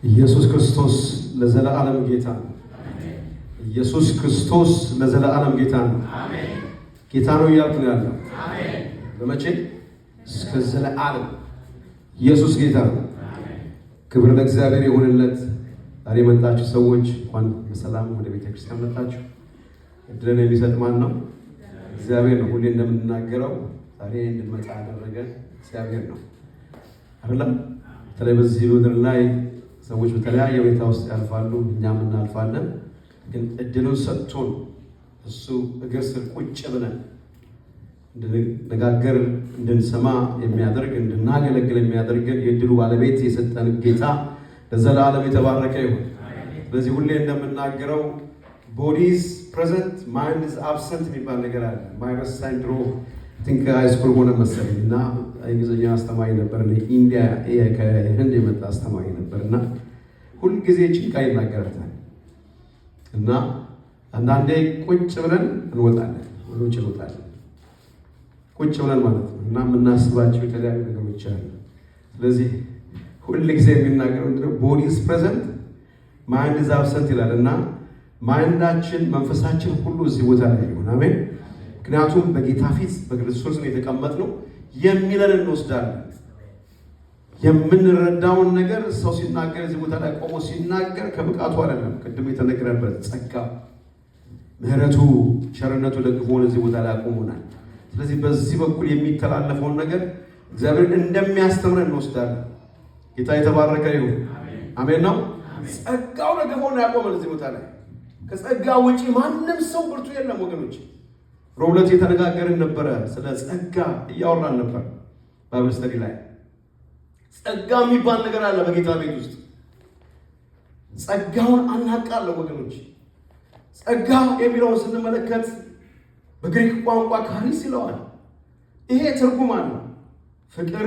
ኢየሱስ ክርስቶስ ለዘላለም ጌታ ነው። ኢየሱስ ክርስቶስ ለዘላለም ጌታ ነው። አሜን። ጌታ ነው እያልኩ ነው ያለው። አሜን። በመቼ እስከ ዘላለም ኢየሱስ ጌታ ነው። አሜን። ክብር ለእግዚአብሔር ይሁንለት። ዛሬ መጣችሁ ሰዎች እንኳን በሰላም ወደ ቤተክርስቲያን መጣችሁ። እድልን የሚሰጥ ማን ነው? እግዚአብሔር ነው። ሁሌ እንደምንናገረው ዛሬ እንድንመጣ ያደረገን እግዚአብሔር ነው አይደለም? በተለይ በዚህ ምድር ላይ ሰዎች በተለያየ ሁኔታ ውስጥ ያልፋሉ፣ እኛም እናልፋለን። ግን እድሉን ሰጥቶን እሱ እግር ስር ቁጭ ብለን እንድንነጋገር እንድንሰማ የሚያደርግ እንድናገለግል የሚያደርገን የእድሉ ባለቤት የሰጠን ጌታ ለዘላለም የተባረከ ይሁን። ስለዚህ ሁሌ እንደምናገረው ቦዲስ ፕሬዘንት ማይንድ አብሰንት የሚባል ነገር አለ። ማይረሳኝ ድሮ ቲንክ ሃይስኩል ሆነ መሰለኝ እና እንግሊዝኛ አስተማሪ ነበር። ኢንዲያ ከህንድ የመጣ አስተማሪ ነበር እና ሁልጊዜ ጭንቃ ይናገራታል እና አንዳንዴ ቁጭ ብለን እንወጣለን፣ ወደ እንወጣለን ቁጭ ብለን ማለት ነው እና የምናስባቸው የተለያዩ ነገሮች አሉ። ስለዚህ ሁልጊዜ የሚናገረው ምንድነው? ቦዲስ ፕሬዘንት ማይንድ ኢዝ አብሰንት ይላል እና ማይንዳችን መንፈሳችን ሁሉ እዚህ ቦታ ላይ ይሁን። አሜን። ምክንያቱም በጌታ ፊት በክርስቶስ ነው የተቀመጥነው። የሚለን እንወስዳለን። የምንረዳውን ነገር ሰው ሲናገር እዚህ ቦታ ላይ ቆሞ ሲናገር ከብቃቱ አይደለም። ቅድም የተነገረበት ጸጋ፣ ምሕረቱ፣ ቸርነቱ ደግፎን እዚህ ቦታ ላይ አቆሙናል። ስለዚህ በዚህ በኩል የሚተላለፈውን ነገር እግዚአብሔር እንደሚያስተምረን እንወስዳለን። ጌታ የተባረከ ይሁን። አሜን ነው። ጸጋው ደግፎን ያቆመን እዚህ ቦታ ላይ። ከጸጋ ውጪ ማንም ሰው ብርቱ የለም ወገኖች። ሮብለት የተነጋገርን ነበረ፣ ስለ ጸጋ እያወራን ነበር ባይብል ስተዲ ላይ። ጸጋ የሚባል ነገር አለ በጌታ ቤት ውስጥ። ጸጋውን አናውቃለን ወገኖች። ጸጋ የሚለውን ስንመለከት በግሪክ ቋንቋ ካሪስ ይለዋል። ይሄ ትርጉም አለው። ፍቅር፣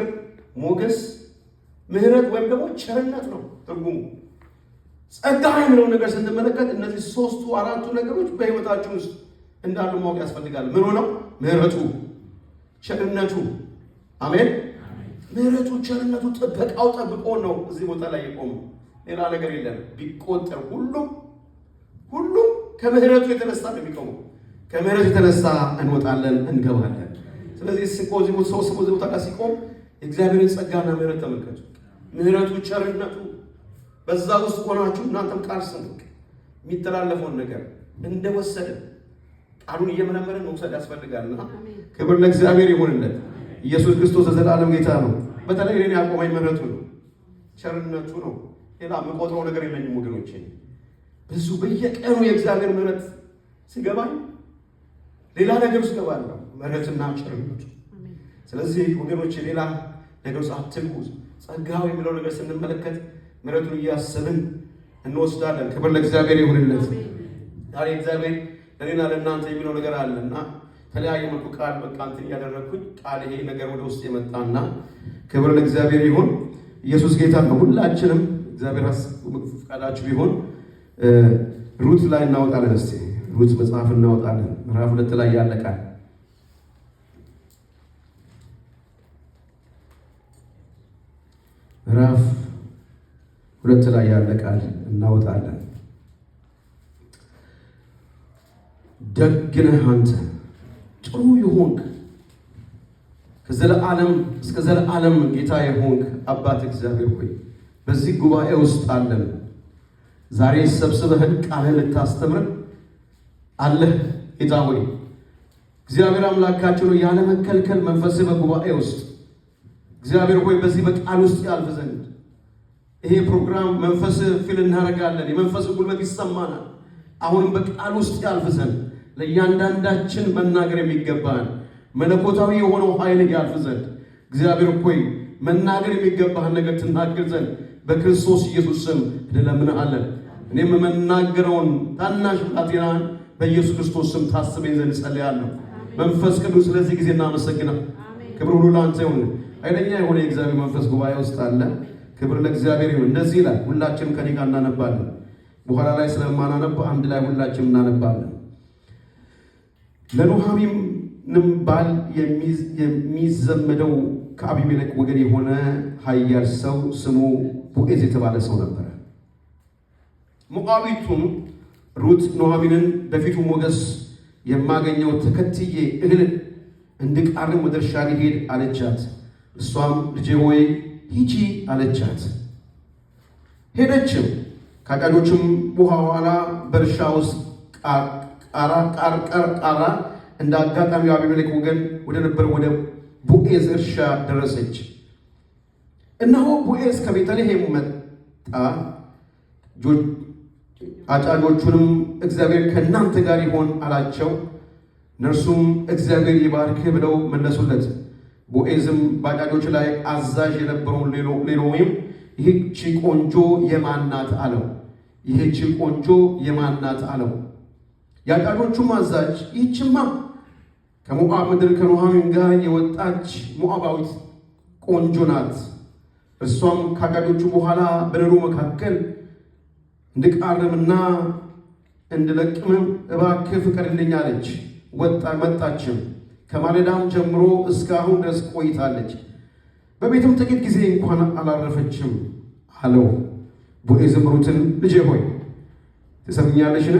ሞገስ፣ ምሕረት ወይም ደግሞ ቸርነት ነው ትርጉሙ። ጸጋ የሚለው ነገር ስንመለከት እነዚህ ሶስቱ አራቱ ነገሮች በህይወታችን ውስጥ እንዳሉ ማወቅ ያስፈልጋል። ምን ሆነው? ምሕረቱ፣ ቸርነቱ። አሜን። ምሕረቱ፣ ቸርነቱ፣ ጥበቃው ጠብቆ ነው እዚህ ቦታ ላይ የቆመው። ሌላ ነገር የለም። ቢቆጠር ሁሉም ከምሕረቱ የተነሳ ነው የሚቆመው። ከምሕረቱ የተነሳ እንወጣለን፣ እንገባለን። ስለዚህ ሲቆዚሙ ሰው ቦታ ላይ ሲቆም የእግዚአብሔርን ጸጋና ምሕረት ተመልከቱ። ምሕረቱ፣ ቸርነቱ በዛ ውስጥ ሆናችሁ እናንተም ቃል ስሙ። የሚተላለፈውን ነገር እንደወሰደ ቃሉን እየመረመረን መውሰድ ያስፈልጋልና ክብር ለእግዚአብሔር ይሁንለት። ኢየሱስ ክርስቶስ ዘላለም ጌታ ነው። በተለይ እኔን ያቆመኝ ምሕረቱ ነው፣ ቸርነቱ ነው። ሌላ የምቆጥረው ነገር የለኝም ወገኖቼ። ብዙ በየቀኑ የእግዚአብሔር ምሕረት ሲገባኝ ሌላ ነገር ውስጥ ገባለሁ፣ ምሕረትና ቸርነቱ። ስለዚህ ወገኖቼ ሌላ ነገር ውስጥ አትግቡ። ጸጋው የሚለው ነገር ስንመለከት ምሕረቱን እያሰብን እንወስዳለን። ክብር ለእግዚአብሔር ይሁንለት። ዛሬ እግዚአብሔር ለኔና ለእናንተ የሚለው ነገር አለና ተለያየ መልኩ ቃል በቃ እንትን እያደረግኩኝ ቃል ይሄ ነገር ወደ ውስጥ የመጣና ክብር ለእግዚአብሔር ይሁን። ኢየሱስ ጌታ ነው። ሁላችንም እግዚአብሔር ፈቃዳችሁ ቢሆን ሩት ላይ እናወጣለን። እስቲ ሩት መጽሐፍ እናወጣለን። ምዕራፍ 2 ላይ ያለ ቃል ምዕራፍ 2 ላይ ያለ ቃል እናወጣለን። ደግ ነህ አንተ፣ ጥሩ ይሆንክ፣ ከዘለዓለም እስከ ዘለዓለም ጌታ የሆንክ አባት እግዚአብሔር ሆይ በዚህ ጉባኤ ውስጥ አለን። ዛሬ ሰብስበህን ቃልህን ልታስተምረን አለህ። ጌታ ሆይ እግዚአብሔር አምላካችን ሆይ ያለ መከልከል መንፈስህ በጉባኤ ውስጥ እግዚአብሔር ሆይ በዚህ በቃል ውስጥ ያልፍ ዘንድ ይሄ ፕሮግራም መንፈስ ፊል እናደርጋለን። የመንፈስ ጉልበት ይሰማናል። አሁንም በቃል ውስጥ ያልፍ ዘንድ ለእያንዳንዳችን መናገር የሚገባን መለኮታዊ የሆነው ኃይል ያልፍ ዘንድ እግዚአብሔር ሆይ መናገር የሚገባህን ነገር ትናገር ዘንድ በክርስቶስ ኢየሱስ ስም እንለምንሃለን። እኔም የምናገረውን ታናሽ ብላቴናህን በኢየሱስ ክርስቶስ ስም ታስበኝ ዘንድ ጸልያለሁ። መንፈስ ቅዱስ ስለዚህ ጊዜ እናመሰግናለን። ክብር ሁሉ ለአንተ ይሁን። ኃይለኛ የሆነ የእግዚአብሔር መንፈስ ጉባኤ ውስጥ አለ። ክብር ለእግዚአብሔር ይሁን። እንደዚህ ይላል። ሁላችንም ከኔ ጋር እናነባለን። በኋላ ላይ ስለማናነብ አንድ ላይ ሁላችንም እናነባለን። ለኑኃሚንም ባል የሚዘመደው ከአቢሜሌክ ወገን የሆነ ኃያል ሰው ስሙ ቦዔዝ የተባለ ሰው ነበረ። ሞዓቢቱም ሩት ኑኃሚንን በፊቱ ሞገስ የማገኘው ተከትዬ እህል እንድቃርም ወደ እርሻ ልሄድ አለቻት። እሷም ልጄ ሆይ ሂጂ አለቻት። ሄደችም። ከአጫጆችም በኋላ በእርሻ ውስጥ ቃራ እንደ አጋጣሚ አቢሜሌክ ወገን ወደ ነበረ ወደ ቦዔዝ እርሻ ደረሰች። እነሆ ቦዔዝ ከቤተልሔም መጣ። አጫጆቹንም እግዚአብሔር ከእናንተ ጋር ይሆን አላቸው። እነርሱም እግዚአብሔር ይባርክህ ብለው መለሱለት። ቦዔዝም በአጫጆች ላይ አዛዥ የነበረውን ሌሎሚም ይህች ቆንጆ የማን ናት አለው። ይህች ቆንጆ የማን ናት አለው። የአጫጆቹም አዛዥ ይህችማ ከሞዓብ ምድር ከኑኃሚን ጋር የወጣች ሞዓባዊት ቆንጆ ናት። እርሷም ከአጫጆቹ በኋላ በነዶ መካከል እንድቃርምና እንድለቅምም እባክህ ፍቀድልኝ አለች። መጣችም። ከማለዳም ጀምሮ እስካሁን ድረስ ቆይታለች። በቤትም ጥቂት ጊዜ እንኳን አላረፈችም አለው። ቦዔዝም ሩትን ልጄ ሆይ ትሰምኛለሽን?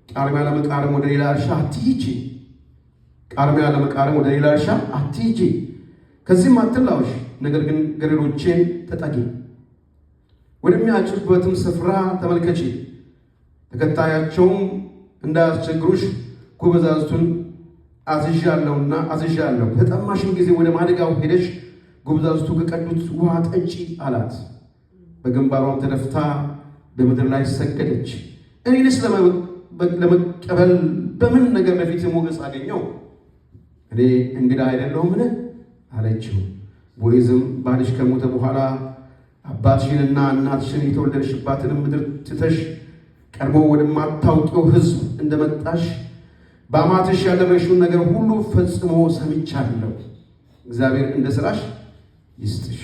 ቃርሚያ ለመቃረም ወደ ሌላ እርሻ አትሂጂ። ቃርሚያ ለመቃረም ወደ ሌላ እርሻ አትሂጂ፣ ከዚህም አትላውሽ። ነገር ግን ገረዶቼን ተጠጊ፣ ወደሚያጭዱበትም ስፍራ ተመልከቺ። ተከታያቸውም እንዳያስቸግሩሽ ጎበዛዝቱን አዝዣለሁ። በጠማሽም ጊዜ ወደ ማደጋው ሄደሽ ጎበዛዝቱ ከቀዱት ውሃ ጠጪ አላት። በግንባሯም ተደፍታ በምድር ላይ ሰገደች። እኔንስ ለመቀበል በምን ነገር በፊት ሞገስ አገኘው? እኔ እንግዳ አይደለሁምን አለችው። ቦዔዝም ባልሽ ከሞተ በኋላ አባትሽንና እናትሽን የተወለድሽባትንም ምድር ትተሽ ቀድሞ ወደማታውቂው ሕዝብ እንደመጣሽ በአማትሽ ያደረግሽውን ነገር ሁሉ ፈጽሞ ሰምቻለሁ። እግዚአብሔር እንደ ሥራሽ ይስጥሽ፣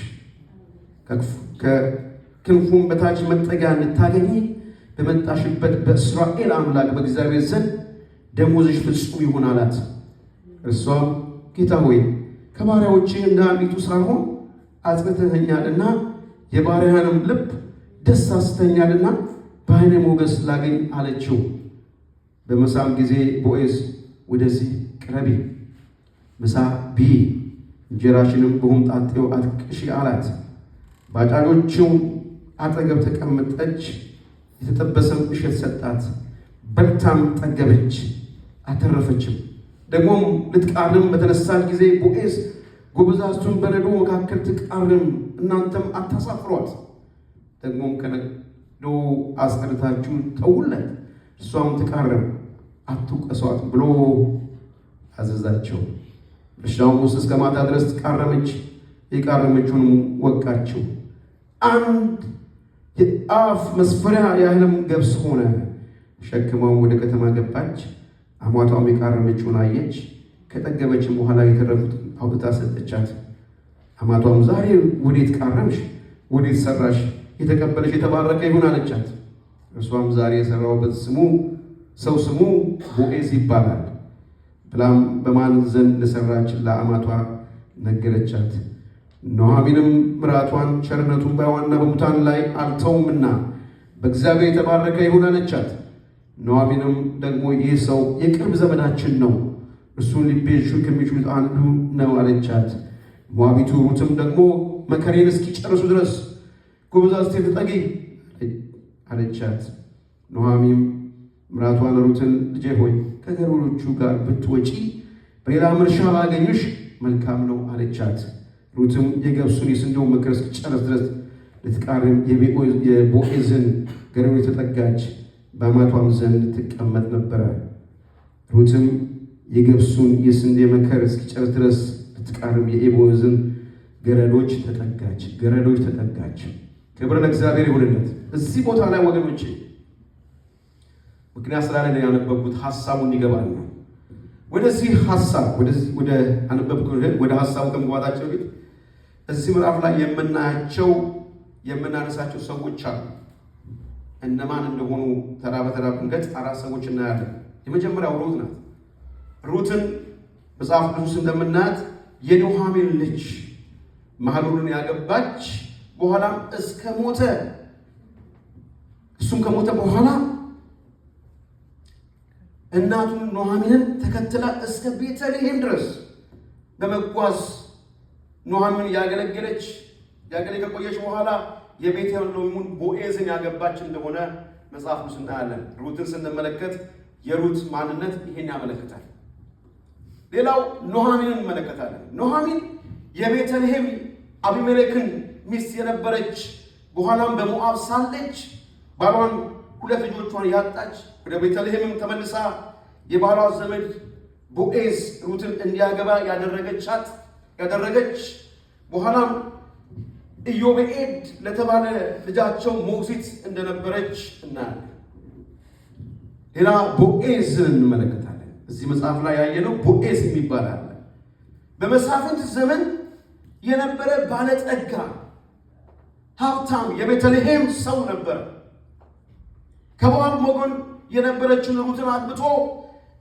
ከክንፉም በታች መጠጊያ እንድታገኚ በመጣሽበት በእስራኤል አምላክ በእግዚአብሔር ዘንድ ደሞዝሽ ፍጹም ይሁን አላት። እርሷም ጌታ ሆይ ከባሪያዎችህ እንደ አንዲቱ ሳልሆን አጽንተኸኛልና የባሪያህንም ልብ ደስ አስተኛልና በዓይኔ ሞገስ ላገኝ አለችው። በምሳም ጊዜ ቦዔዝ ወደዚህ ቅረቢ፣ ምሳ ብዪ፣ እንጀራሽንም በሆምጣጤው አጥቅሺ አላት። በአጫጆቹም አጠገብ ተቀመጠች። የተጠበሰም እሸት ሰጣት። በልታም ጠገበች፣ አተረፈችም። ደግሞም ልትቃርም በተነሳች ጊዜ ቦዔዝ ጎበዛዝቱን በነዶ መካከል ትቃርም፣ እናንተም አታሳፍሯት፣ ደግሞም ከነዶ አስቀርታችሁ ተውለት፣ እሷም ትቃርም፣ አትውቀሷት ብሎ አዘዛቸው። እርሻውም ውስጥ እስከ ማታ ድረስ ቃረመች። የቃረመችውን ወቃችው። አንድ የአፍ መስፈሪያ ያህልም ገብስ ሆነ። ሸክማውም ወደ ከተማ ገባች። አማቷም የቃረመችውን አየች። ከጠገበችም በኋላ የተረፉት አውጥታ ሰጠቻት። አማቷም ዛሬ ወዴት ቃረምሽ? ወዴት ሰራሽ? የተቀበለሽ የተባረከ ይሁን አለቻት። እርሷም ዛሬ የሰራሁበት ሰው ስሙ ቦዔዝ ይባላል ብላም በማን ዘንድ እንደሰራች ለአማቷ ነገረቻት። ኑኃሚንም ምራቷን ቸርነቱን በሕያዋንና በሙታን ላይ አልተውምና በእግዚአብሔር የተባረከ ይሁን አለቻት። ኑኃሚንም ደግሞ ይህ ሰው የቅርብ ዘመዳችን ነው፣ እርሱን ሊቤዡ ከሚችሉት አንዱ ነው አለቻት። ሞዓቢቱ ሩትም ደግሞ መከሬን እስኪጨርሱ ድረስ ጎበዛዝቴን ተጠጊ አለቻት። ኑኃሚንም ምራቷን ሩትን ልጄ ሆይ ከገረዶቹ ጋር ብትወጪ በሌላም እርሻ ባገኝሽ መልካም ነው አለቻት። ሩትም የገብሱን የስንዴውን መከር እስኪጨርስ ድረስ ልትቃርም የቦዔዝን ገረዶች ተጠጋች፣ በአማቷም ዘንድ ትቀመጥ ነበረ። ሩትም የገብሱን የስንዴ መከር እስኪጨርስ ድረስ ልትቃርም የቦዔዝን ገረዶች ተጠጋች። ክብር ለእግዚአብሔር ይሁንለት። እዚህ ቦታ ላይ ወገኖቼ ምክንያት ስላለ ያነበብኩት ሐሳቡን እንዲገባል ነው። ወደዚህ ሐሳብ ወደ አነበብኩት ወደ ሐሳቡ ከመግባታችን በፊት እዚህ ምዕራፍ ላይ የምናነሳቸው ሰዎች አሉ። እነማን እንደሆኑ ተራ በተራ ብንገጽ 4 ሰዎች እናያለን። የመጀመሪያው ሩት ናት። ሩትን መጽሐፍ ቅዱስ እንደምናያት የኑኃሚን ልጅ መሐሉልን ያገባች በኋላም እስከ ሞተ እሱም ከሞተ በኋላ እናቱን ኑኃሚንን ተከትላ እስከ ቤተልሔም ድረስ በመጓዝ ኑኃሚን ያገለገለች ከቆየች በኋላ የቤተልሔሙን ቦዔዝን ያገባች እንደሆነ መጽሐፍ ቅዱስ እናያለን። ሩትን ስንመለከት የሩት ማንነት ይሄን ያመለክታል። ሌላው ኑኃሚንን እንመለከታለን። ኑኃሚን የቤተልሔም አቢሜሌክን ሚስት የነበረች በኋላም በሞዓብ ሳለች ባሏን 2 ልጆቿን ያጣች ወደ ቤተልሔምም ተመልሳ የባሏ ዘመድ ቦዔዝ ሩትን እንዲያገባ ያደረገች በኋላም ኢዮቤድ ለተባለ ልጃቸው ሞግዚት እንደነበረች እናያለን። ሌላ ቦዔዝን እንመለከታለን። እዚህ መጽሐፍ ላይ ያየነው ቦዔዝ የሚባል አለ። በመሳፍንት ዘመን የነበረ ባለጠጋ ሀብታም የቤተልሔም ሰው ነበር። ከሞዓብ ወገን የነበረችውን ሩትን አግብቶ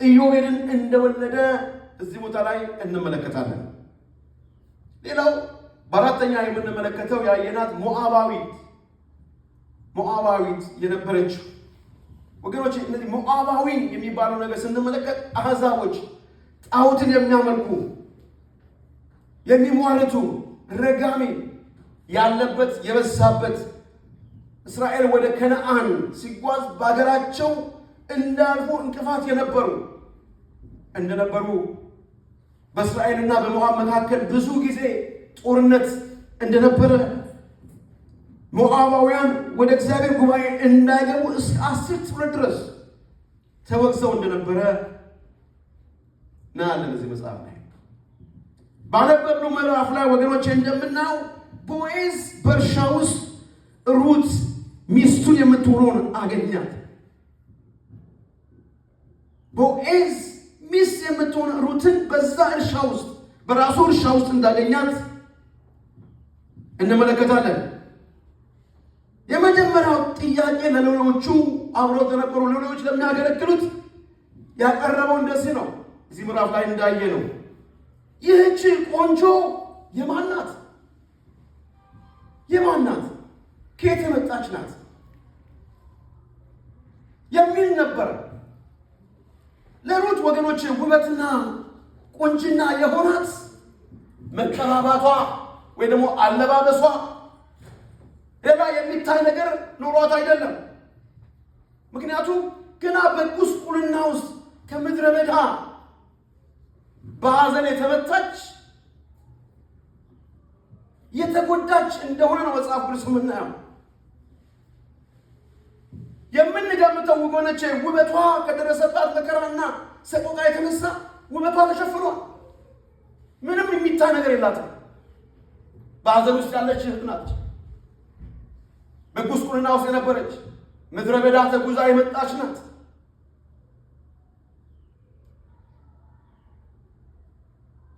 ኢዮቤድን እንደወለደ እዚህ ቦታ ላይ እንመለከታለን። ሌላው በአራተኛ የምንመለከተው ያየናት ሞዓባዊት የነበረችው ወገኖች፣ እነዚህ ሞዓባዊ የሚባለው ነገር ስንመለከት አሕዛቦች ጣዖትን የሚያመልኩ የሚሟርቱ ረጋሚ ያለበት የበዛበት እስራኤል ወደ ከነዓን ሲጓዝ በአገራቸው እንዳልፉ እንቅፋት እንደነበሩ በእስራኤልና በሞዓብ መካከል ብዙ ጊዜ ጦርነት እንደነበረ ሞዓባውያን ወደ እግዚአብሔር ጉባኤ እንዳይገቡ እስከ 10 ትውልድ ድረስ ተወግዘው እንደነበረ እናያለን እዚህ መጽሐፍ ላይ። ባነበብነው ምዕራፍ ላይ ወገኖች እንደምናየው ቦዔዝ በእርሻ ውስጥ ሩት ሚስቱን የምትሆነውን አገኛት። ቦዔዝ ሚስት የምትሆን ሩትን በዛ እርሻ ውስጥ በራሱ እርሻ ውስጥ እንዳገኛት እንመለከታለን። የመጀመሪያው ጥያቄ ለሌሎቹ አብረው ተነበሩ ሌሎች ለሚያገለግሉት ያቀረበው እንደዚህ ነው። እዚህ ምዕራፍ ላይ እንዳየ ነው ይህች ቆንጆ የማን ናት? ከየት የመጣች ናት የሚል ነበር። ለሩት ወገኖች ውበትና ቁንጅና የሆናት መቀባባቷ ወይ ደግሞ አለባበሷ ሌላ የሚታይ ነገር ኑሯት አይደለም። ምክንያቱም ገና በጉስቁልና ውስጥ ከምድረ በዳ በሐዘን የተመታች የተጎዳች እንደሆነ ነው መጽሐፍ ቅዱስ የምናየው። የምንገምተው ወገኖቼ ውበቷ ከደረሰባት መከራና ሰቆቃ የተነሳ ውበቷ ተሸፍኗል። ምንም የሚታይ ነገር የላትም። በሐዘን ውስጥ ያለች እህት ናት። በጉስቁልና ውስጥ የነበረች ምድረ በዳ ተጉዛ የመጣች ናት።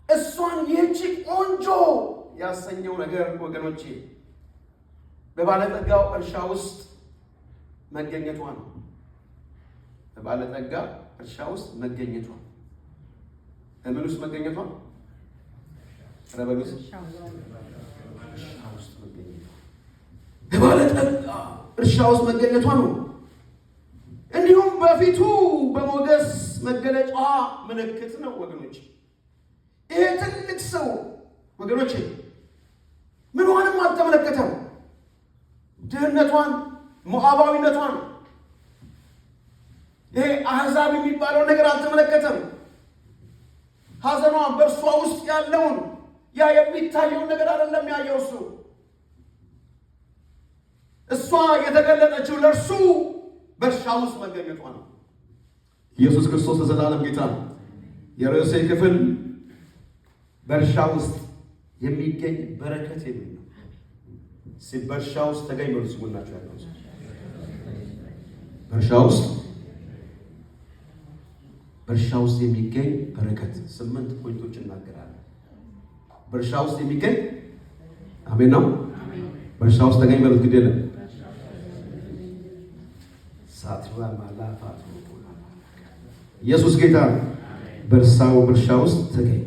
እሷን ይህቺ ቆንጆ ያሰኘው ነገር ወገኖቼ በባለጠጋው እርሻ ውስጥ መገኘቷ ነው። በባለጠጋ እርሻ ውስጥ መገኘቷ በምን ውስጥ መገኘቷ? ረበሉስ እርሻ ውስጥ መገኘቷ በባለጠጋ እርሻ ውስጥ መገኘቷ ነው። እንዲሁም በፊቱ በሞገስ መገለጫ ምልክት ነው ወገኖች። ይሄ ትልቅ ሰው ወገኖች ምንዋንም አልተመለከተም። ድህነቷን፣ ሞዓባዊነቷን፣ ይሄ አሕዛብ የሚባለው ነገር አልተመለከተም። ሐዘኗን በእርሷ ውስጥ ያለውን ያ የሚታየውን ነገር አይደለም ያየው እሱ። እሷ የተገለጠችው ለእርሱ በእርሻ ውስጥ መገኘቷ ነው። ኢየሱስ ክርስቶስ ለዘላለም ጌታ ነው። የርዕሴ ክፍል በእርሻ ውስጥ የሚገኝ በረከት የሚል ነው። በእርሻ ውስጥ ተገኝ በሉ ሲሙናቸው ያለው በእርሻ ውስጥ የሚገኝ በረከት 8 ፖይንቶች እናገራለን። በእርሻ ውስጥ የሚገኝ አሜን ነው። በእርሻ ውስጥ ተገኝ በሉት ግድ የለም ኢየሱስ ጌታ ነው። በእርሻ ውስጥ ተገኝ።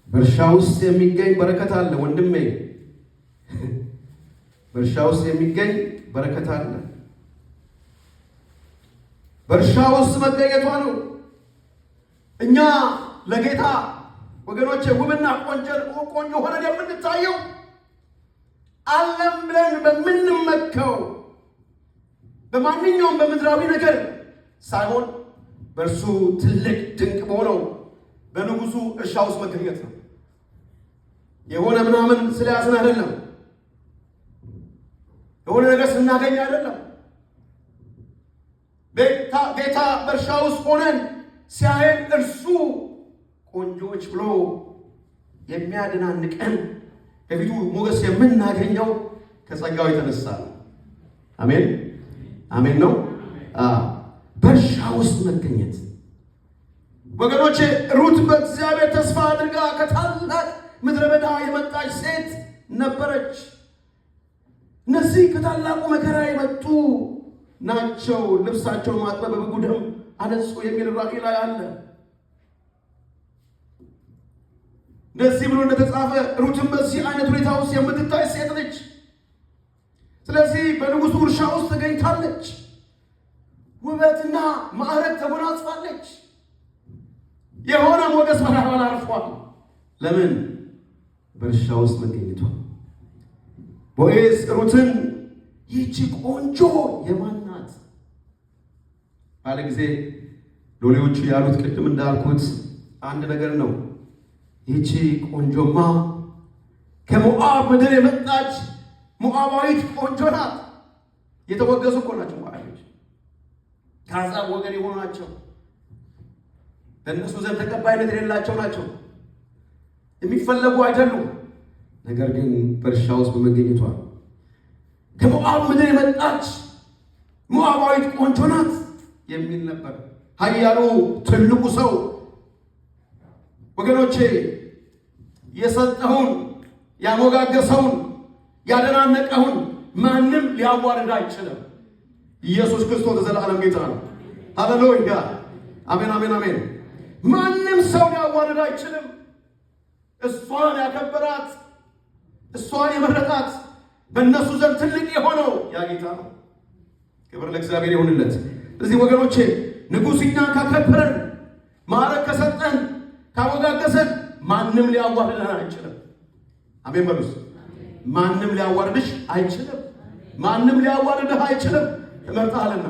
በእርሻ ውስጥ የሚገኝ በረከት አለ ወንድሜ። በእርሻ ውስጥ የሚገኝ በረከት አለ። በእርሻ ውስጥ መገኘቷ ነው። እኛ ለጌታ ወገኖቼ ውብና ቆንጆ ሆነን የምንታየው ዓለም ብለን በምንመካው በማንኛውም በምድራዊ ነገር ሳይሆን በእርሱ ትልቅ ድንቅ በሆነው በንጉሱ እርሻ ውስጥ መገኘት ነው። የሆነ ምናምን ስለያዝን አይደለም። የሆነ ነገር ስናገኝ አይደለም። ጌታ በእርሻ ውስጥ ሆነን ሲያየን እርሱ ቆንጆች ብሎ የሚያደናንቀን ከፊቱ ሞገስ የምናገኘው ከጸጋው የተነሳ ነው። አሜን አሜን ነው። በእርሻ ውስጥ መገኘት ወገኖቼ፣ ሩት በእግዚአብሔር ተስፋ አድርጋ ከታላቅ ምድረ በዳ የመጣች ሴት ነበረች። እነዚህ ከታላቁ መከራ የመጡ ናቸው። ልብሳቸውን ማጥበብ በበጉ ደም አነጹ የሚል ራእይ ላይ አለ። እንደዚህ ብሎ እንደተጻፈ ሩትም በዚህ አይነት ሁኔታ ውስጥ የምትታይ ሴት ነች። ስለዚህ በንጉሱ እርሻ ውስጥ ተገኝታለች። ውበትና ማዕረግ ተጎናጽፋለች። የሆነ ሞገስ በላይዋ ላይ አርፏል። ለምን? በእርሻ ውስጥ መገኘቷ። ቦዔዝ ሩትን ይህቺ ቆንጆ የማን ናት ባለ ጊዜ ሎሌዎቹ ያሉት ቅድም እንዳልኩት አንድ ነገር ነው። ይህቺ ቆንጆማ ከሞዓብ ምድር የመጣች ሞዓባዊት ቆንጆ ናት። የተወገዙ እኮ ናቸው ሞዓባዊት፣ ከአሕዛብ ወገን የሆኑ ናቸው። በእነሱ ዘንድ ተቀባይነት የሌላቸው ናቸው። የሚፈለጉ አይደሉም። ነገር ግን በእርሻ ውስጥ በመገኘቷ ከሞዓብ ምድር የመጣች ሞዓባዊት ቆንጆ ናት የሚል ነበር። ኃያሉ ትልቁ ሰው ወገኖቼ የሰጠውን ያሞጋገሰውን ያደናነቀውን ማንም ሊያዋርድ አይችልም። ኢየሱስ ክርስቶስ ለዘላለም ጌታ ነው። ሃሌሉያ! አሜን አሜን አሜን። ማንም ሰው ሊያዋርድ አይችልም። እሷን ያከበራት፣ እሷን የመረጣት፣ በእነሱ ዘንድ ትልቅ የሆነው ያ ጌታ ነው። ክብር ለእግዚአብሔር ይሁንለት። ስለዚህ ወገኖቼ ንጉሥ እኛን ካከበረን፣ ማዕረግ ከሰጠን፣ ካወጋገሰን ማንም ሊያዋርድህ አይችልም። አሜን በሉስ። ማንም ሊያዋርድሽ አይችልም። ማንም ሊያዋርድህ አይችልም። ተመርጠሃልና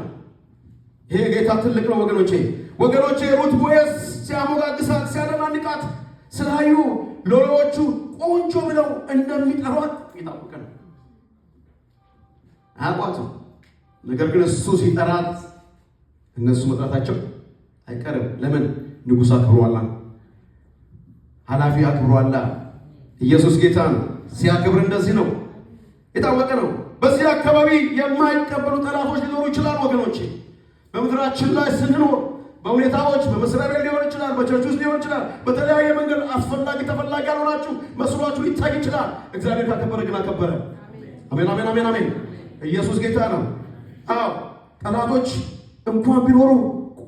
ይሄ ጌታ ትልቅ ነው ወገኖቼ ሩት ቦዔዝ ሲያሞጋግሳት ሲያደናንቃት ስላዩ ሎሌዎቹ ቆንጆ ብለው እንደሚጠሯት የታወቀ ነው። አያውቋትም። ነገር ግን እሱ ሲጠራት እነሱ መጥራታቸው አይቀርም። ለምን? ንጉሥ አክብሯላ፣ ኃላፊ አክብሯላ። ኢየሱስ ጌታ ነው። ሲያክብር እንደዚህ ነው፣ የታወቀ ነው። በዚህ አካባቢ የማይቀበሉ ጠላቶች ሊኖሩ ይችላል ወገኖቼ። በምድራችን ላይ ስንኖር በሁኔታዎች በመስሪያ ቤት ሊሆን ይችላል፣ በቸርች ውስጥ ሊሆን ይችላል። በተለያየ መንገድ አስፈላጊ ተፈላጊ ያልሆናችሁ መስሏችሁ ሊታይ ይችላል። እግዚአብሔር ካከበረ ግን አከበረ። አሜን አሜን አሜን አሜን። ኢየሱስ ጌታ ነው። አዎ ጠላቶች እንኳን ቢኖሩ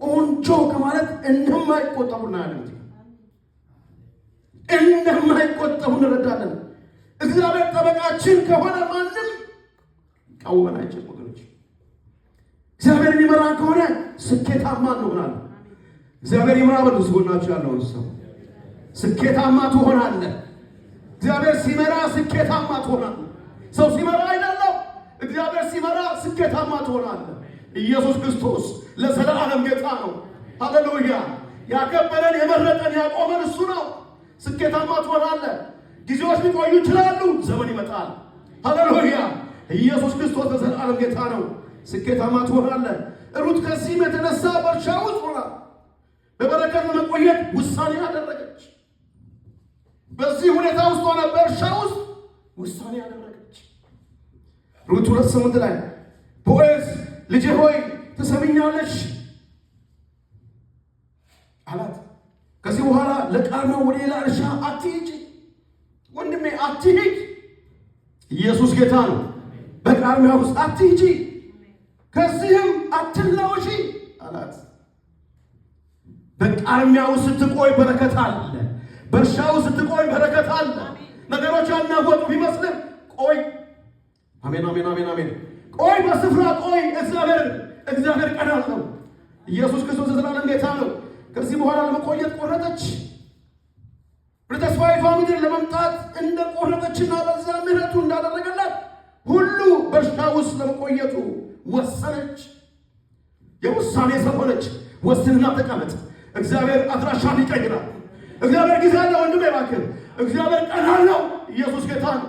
ቆንጆ ከማለት እንደማይቆጠቡ እናያለን። እንደማይቆጠቡ እንረዳለን። እግዚአብሔር ጠበቃችን ከሆነ ማንም ይቃወመን አይችልም ወገኖች። እግዚአብሔር የሚመራ ከሆነ ስኬታማ እንሆናለን። እግዚአብሔር ይምራ በሉ። ጎናችሁ ያለውን ሰው ስኬታማ ትሆናለህ። እግዚአብሔር ሲመራ ስኬታማ ትሆናለህ። ሰው ሲመራ አይደለም፣ እግዚአብሔር ሲመራ ስኬታማ ትሆናለህ። ኢየሱስ ክርስቶስ ለዘላለም ጌታ ነው። ሃሌሉያ! ያከበረን የመረጠን ያቆመን እሱ ነው። ስኬታማ ትሆናለህ። ጊዜዎች ሊቆዩ ይችላሉ፣ ዘመን ይመጣል። ሃሌሉያ! ኢየሱስ ክርስቶስ ለዘላለም ጌታ ነው። ስኬታማ ትሆናለህ። ሩት ከዚህም የተነሳ በእርሻ ውስጥ ሆና በበረከት ለመቆየት ውሳኔ አደረገች። በዚህ ሁኔታ ውስጥ ሆነ በእርሻ ውስጥ ውሳኔ አደረገች። ሩት 2:8 ላይ ቦዔዝ ልጄ ሆይ ትሰሚኛለሽ አላት። ከዚህ በኋላ ለቃርሚያው ወደ ሌላ እርሻ አትሂጂ፣ ወንድሜ አትሂጂ። ኢየሱስ ጌታ ነው። በቃርሚያ ውስጥ አትሂጂ፣ ከዚህም አትላወሺ አላት። በቃርሚያ ውስጥ ስትቆይ በረከት አለ። በእርሻ ውስጥ ስትቆይ በረከት አለ። ነገሮች ያናወጡ ቢመስልም ቆይ፣ አሜን አሜን አሜን አሜን። ቆይ በስፍራ ቆይ። እግዚአብሔር ቀናል ነው። ኢየሱስ ክርስቶስ የዘላለም ጌታ ነው። ከዚህ በኋላ ለመቆየት ቆረጠች። ወደ ተስፋይቷ ምድር ለመምጣት እንደ ቆረጠችና በዛ ምሕረቱ እንዳደረገላት ሁሉ በእርሻ ውስጥ ለመቆየቱ ወሰነች። የውሳኔ ሰው ሆነች። ወስንና ተቀመጥ። እግዚአብሔር አድራሻን ይቀይራል። እግዚአብሔር ጊዜ አለ ወንድሜ እባክህ። እግዚአብሔር ቀን አለው። ኢየሱስ ጌታ ነው።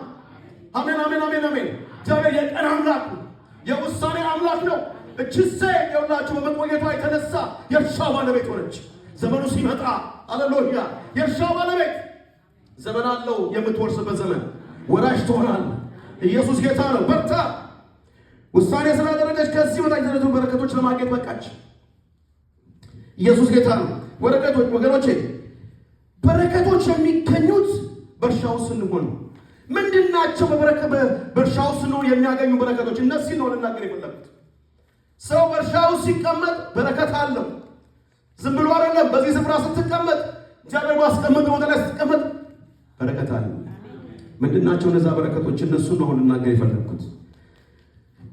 አሜን አሜን አሜን አሜን። እግዚአብሔር የቀን አምላክ ነው። የውሳኔ አምላክ ነው። እቺ ሴት የሁላችሁ በመቆየቷ የተነሳ የእርሻ ባለቤት ሆነች። ዘመኑ ሲመጣ ሃሌሉያ የእርሻ ባለቤት ዘመን አለው። የምትወርስበት ዘመን ወራሽ ትሆናል። ኢየሱስ ጌታ ነው። በርታ። ውሳኔ ስላደረገች ከዚህ በታች የተነሱ በረከቶች ለማግኘት በቃች። ኢየሱስ ጌታ ነው። ወገኖቼ በረከቶች የሚገኙት በእርሻው ስንሆን ምንድናቸው? በእርሻው ስንሆን የሚያገኙ በረከቶች እነዚህ ነው ልናገር የፈለኩት። ሰው በእርሻው ሲቀመጥ በረከት አለው። ዝም ብሎ አይደለም። በዚህ ስፍራ ስትቀመጥ እግዚአብሔር ባስቀመጠ ቦታ ላይ ስትቀመጥ በረከት አለ። ምንድናቸው እነዛ በረከቶች? እነሱ ነው ልናገር የፈለኩት።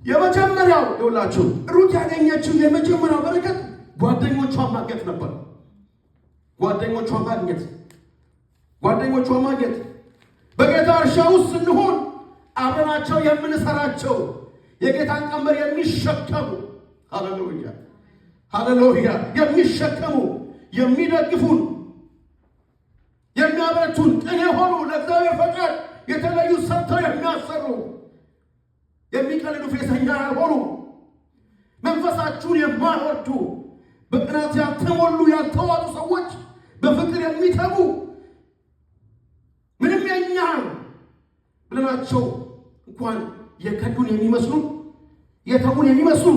የመጀመሪያው ይኸውላችሁ ሩት ያገኘችው የመጀመሪያው በረከት ጓደኞቿን ማግኘት ነበር። ጓደኞቿን ማግኘት በጌታ እርሻ ውስጥ ስንሆን አብረናቸው የምንሰራቸው የጌታን ቀንበር የሚሸከሙ ሃሌሉያ የሚሸከሙ የሚደግፉን የሚያበረቱን ቅን የሆኑ ለእግዚአብሔር ፈቃድ የተለዩ ሰርተው የሚያሰሩ የሚቀልዱ ፌሰኛ ያልሆኑ መንፈሳችሁን የማይወዱ በቅናት ያልተሞሉ ያልተዋጡ ሰዎች በፍቅር የሚተጉ ምንም የኛ ብለናቸው እንኳን የከዱን የሚመስሉ የተጉን የሚመስሉ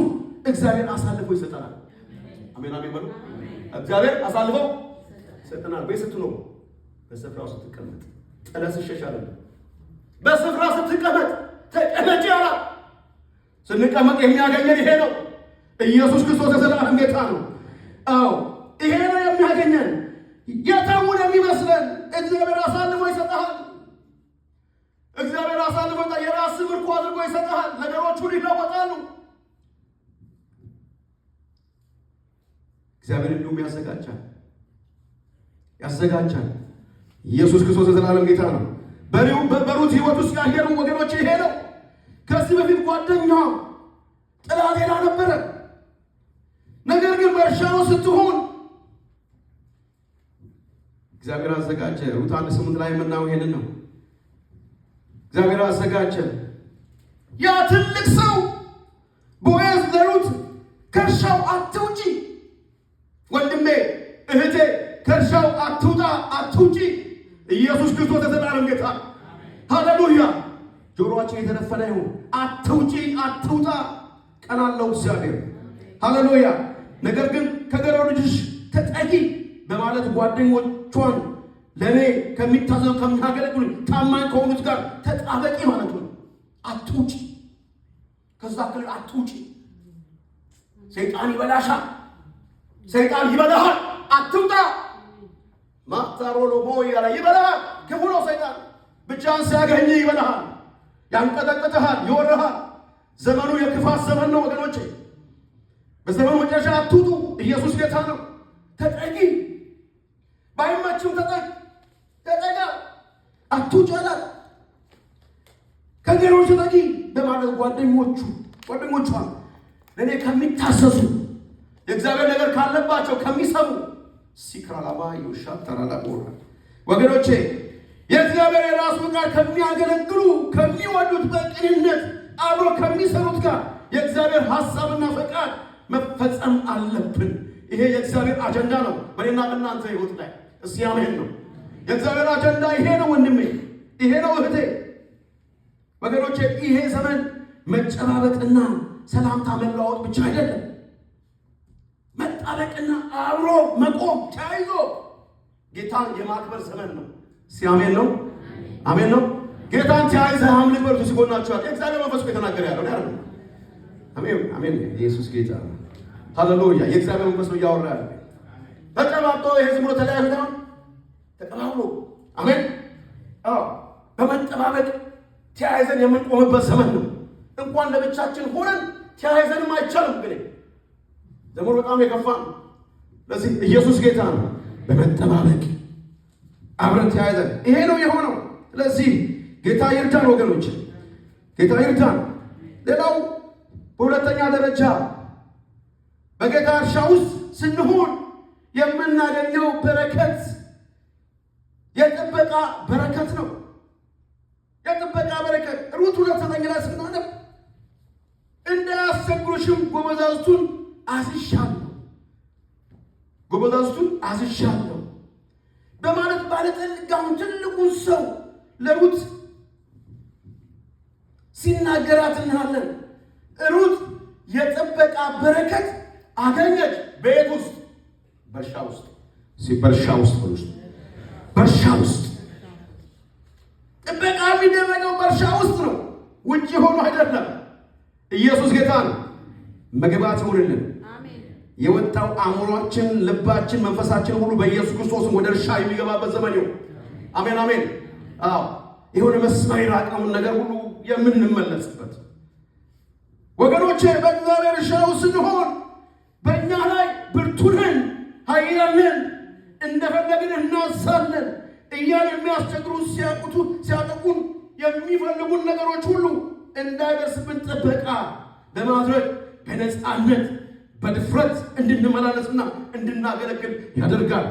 እግዚአብሔር አሳልፎ ይሰጠናል። አሜን አሜን በሉ። እግዚአብሔር አሳልፎ ይሰጠናል። በስቱ ነው በስፍራው ስትቀመጥ ጠለስ ይሸሻል። በስፍራ ስትቀመጥ ተቀመጭ ያላ ስንቀመጥ የሚያገኘን ይሄ ነው። ኢየሱስ ክርስቶስ የዘላለም ጌታ ነው። አዎ ይሄ ነው የሚያገኘን። የተውን የሚመስለን እግዚአብሔር አሳልፎ ይሰጣል። እግዚአብሔር አሳልፎ የራስ ምርኮ አድርጎ ይሰጣል። ነገሮች ሁሉ ይለወጣሉ። እግዚአብሔር እንዲሁም ያዘጋጃል። ኢየሱስ ክርስቶስ የዘላለም ጌታ ነው። በሩት ሕይወት ውስጥ ያየነው ወገኖች ይሄ ነው። ከዚህ በፊት ጓደኛዋ ጥላ ሌላ ነበረ። ነገር ግን በእርሻው ስትሆን እግዚአብሔር አዘጋጀ። ሩት 1:8 ላይ የምናየው ይሄንን ነው። እግዚአብሔር አዘጋጀ። ያ ትልቅ ሰው ቦዔዝ ለሩት ከእርሻው አትውጪ፣ ወንድሜ እህቴ ከእርሻው አትውጪ። ኢየሱስ ክርስቶስ የዘላለም ጌታ ሃሌሉያ። ጆሮአችን የተደፈነ ይሁን። አትውጪ፣ አትውጣ። ቀን አለው እግዚአብሔር ሃሌሉያ። ነገር ግን ከገረዱ ልጅሽ ተጠጊ በማለት ጓደኞቿን ለእኔ ከሚታዘዙ ከሚያገለግሉ ታማኝ ከሆኑት ጋር ተጣበቂ ማለት ነው። አትውጪ፣ ከዛ ክልል አትውጪ። ሰይጣን ይበላሻል፣ ሰይጣን ይበላሃል። አትውጣ። ማታሮሎ ሞያላ ይበላሃል። ክፉ ነው ሰይጣን። ብቻህን ሲያገኝ ይበላሃል፣ ያንቀጠቅጥሃል፣ ይወርሃል። ዘመኑ የክፋት ዘመን ነው ወገኖቼ። በዘመኑ መጨረሻ አትውጡ። ኢየሱስ ጌታ ነው። ተጠጊ፣ ባይመችም ተጠጋ፣ አትውጪ አላት። ከገሮች ተጠጊ በማለት ጓደኞቿን ለእኔ ከሚታሰሱ የእግዚአብሔር ነገር ካለባቸው ከሚሰሙ ሲክራላባ ይሻተራላ ቦራ ወገኖቼ የእግዚአብሔር የራሱ ቃል ከሚያገለግሉ ከሚወዱት በቅንነት አብሮ ከሚሰሩት ጋር የእግዚአብሔር ሐሳብና ፈቃድ መፈጸም አለብን። ይሄ የእግዚአብሔር አጀንዳ ነው በእኔና በእናንተ ሕይወት ላይ። እስቲ አሜን ነው። የእግዚአብሔር አጀንዳ ይሄ ነው ወንድሜ፣ ይሄ ነው እህቴ። ወገኖቼ ይሄ ዘመን መጨባበጥና ሰላምታ መለዋወጥ ብቻ አይደለም። መጣበቅና አብሮ መቆም ተያይዞ ጌታን የማክበር ዘመን ነው። እስቲ አሜን ነው፣ አሜን ነው። ጌታን ተያይዘህ አምልክ በርቱ ሲጎናችኋል። የእግዚአብሔር መንፈስ የተናገረ ያለው ነው። አሜን አሜን። ኢየሱስ ጌታ ነው። ሃሌሉያ። የእግዚአብሔር መንፈስ ነው እያወራ ያለው። ተቀባብቶ ይሄ ዝም ብሎ ተለያይቶ ተቀባብሎ አሜን። በመጠባበቅ ተያይዘን የምንቆምበት ዘመን ነው። እንኳን ለብቻችን ሆነን ተያይዘንም አይቻልም። ግን ዘመኑ በጣም የከፋ ነው። ስለዚህ ኢየሱስ ጌታ ነው። በመጠባበቅ አብረን ተያይዘን ይሄ ነው የሆነው። ስለዚህ ጌታ ይርዳን ወገኖች፣ ጌታ ይርዳን። ሌላው በሁለተኛ ደረጃ በጌታ እርሻ ውስጥ ስንሆን የምናገኘው በረከት የጥበቃ በረከት ነው። የጥበቃ በረከት ሩት 2:9 ላይ ስናነብ እንዳያስቸግሩሽም ጎበዛዝቱን አዝሻለሁ በማለት ባለጠጋውን ትልቁን ሰው ለሩት ሲናገራት እናያለን። ሩት የጥበቃ በረከት አገኘች። በየት ውስጥ? በእርሻ ውስጥ። በእርሻ ውስጥ ጥበቃ የሚደረገው በእርሻ ውስጥ ነው፣ ውጭ ሆኖ አይደለም። ኢየሱስ ጌታ ነው። መግባት ይሁንልን። የወጣው አእምሯችን፣ ልባችን፣ መንፈሳችን ሁሉ በኢየሱስ ክርስቶስ ወደ እርሻ የሚገባበት ዘመን ይሁን። አሜን አሜን። አዎ የሆነ መስመር የራቀውን ነገር ሁሉ የምንመለስበት ወገኖቼ፣ በእግዚአብሔር እርሻ ውስጥ ስንሆን በእኛ ላይ ብርቱ ነን፣ ኃያል ነን፣ እንደፈለግን እናዛለን እያል የሚያስቸግሩን ሲያጠቁን የሚፈልጉን ነገሮች ሁሉ እንዳይደርስብን ጥበቃ በማድረግ በነፃነት በድፍረት እንድንመላለስና እንድናገለግል ያደርጋል።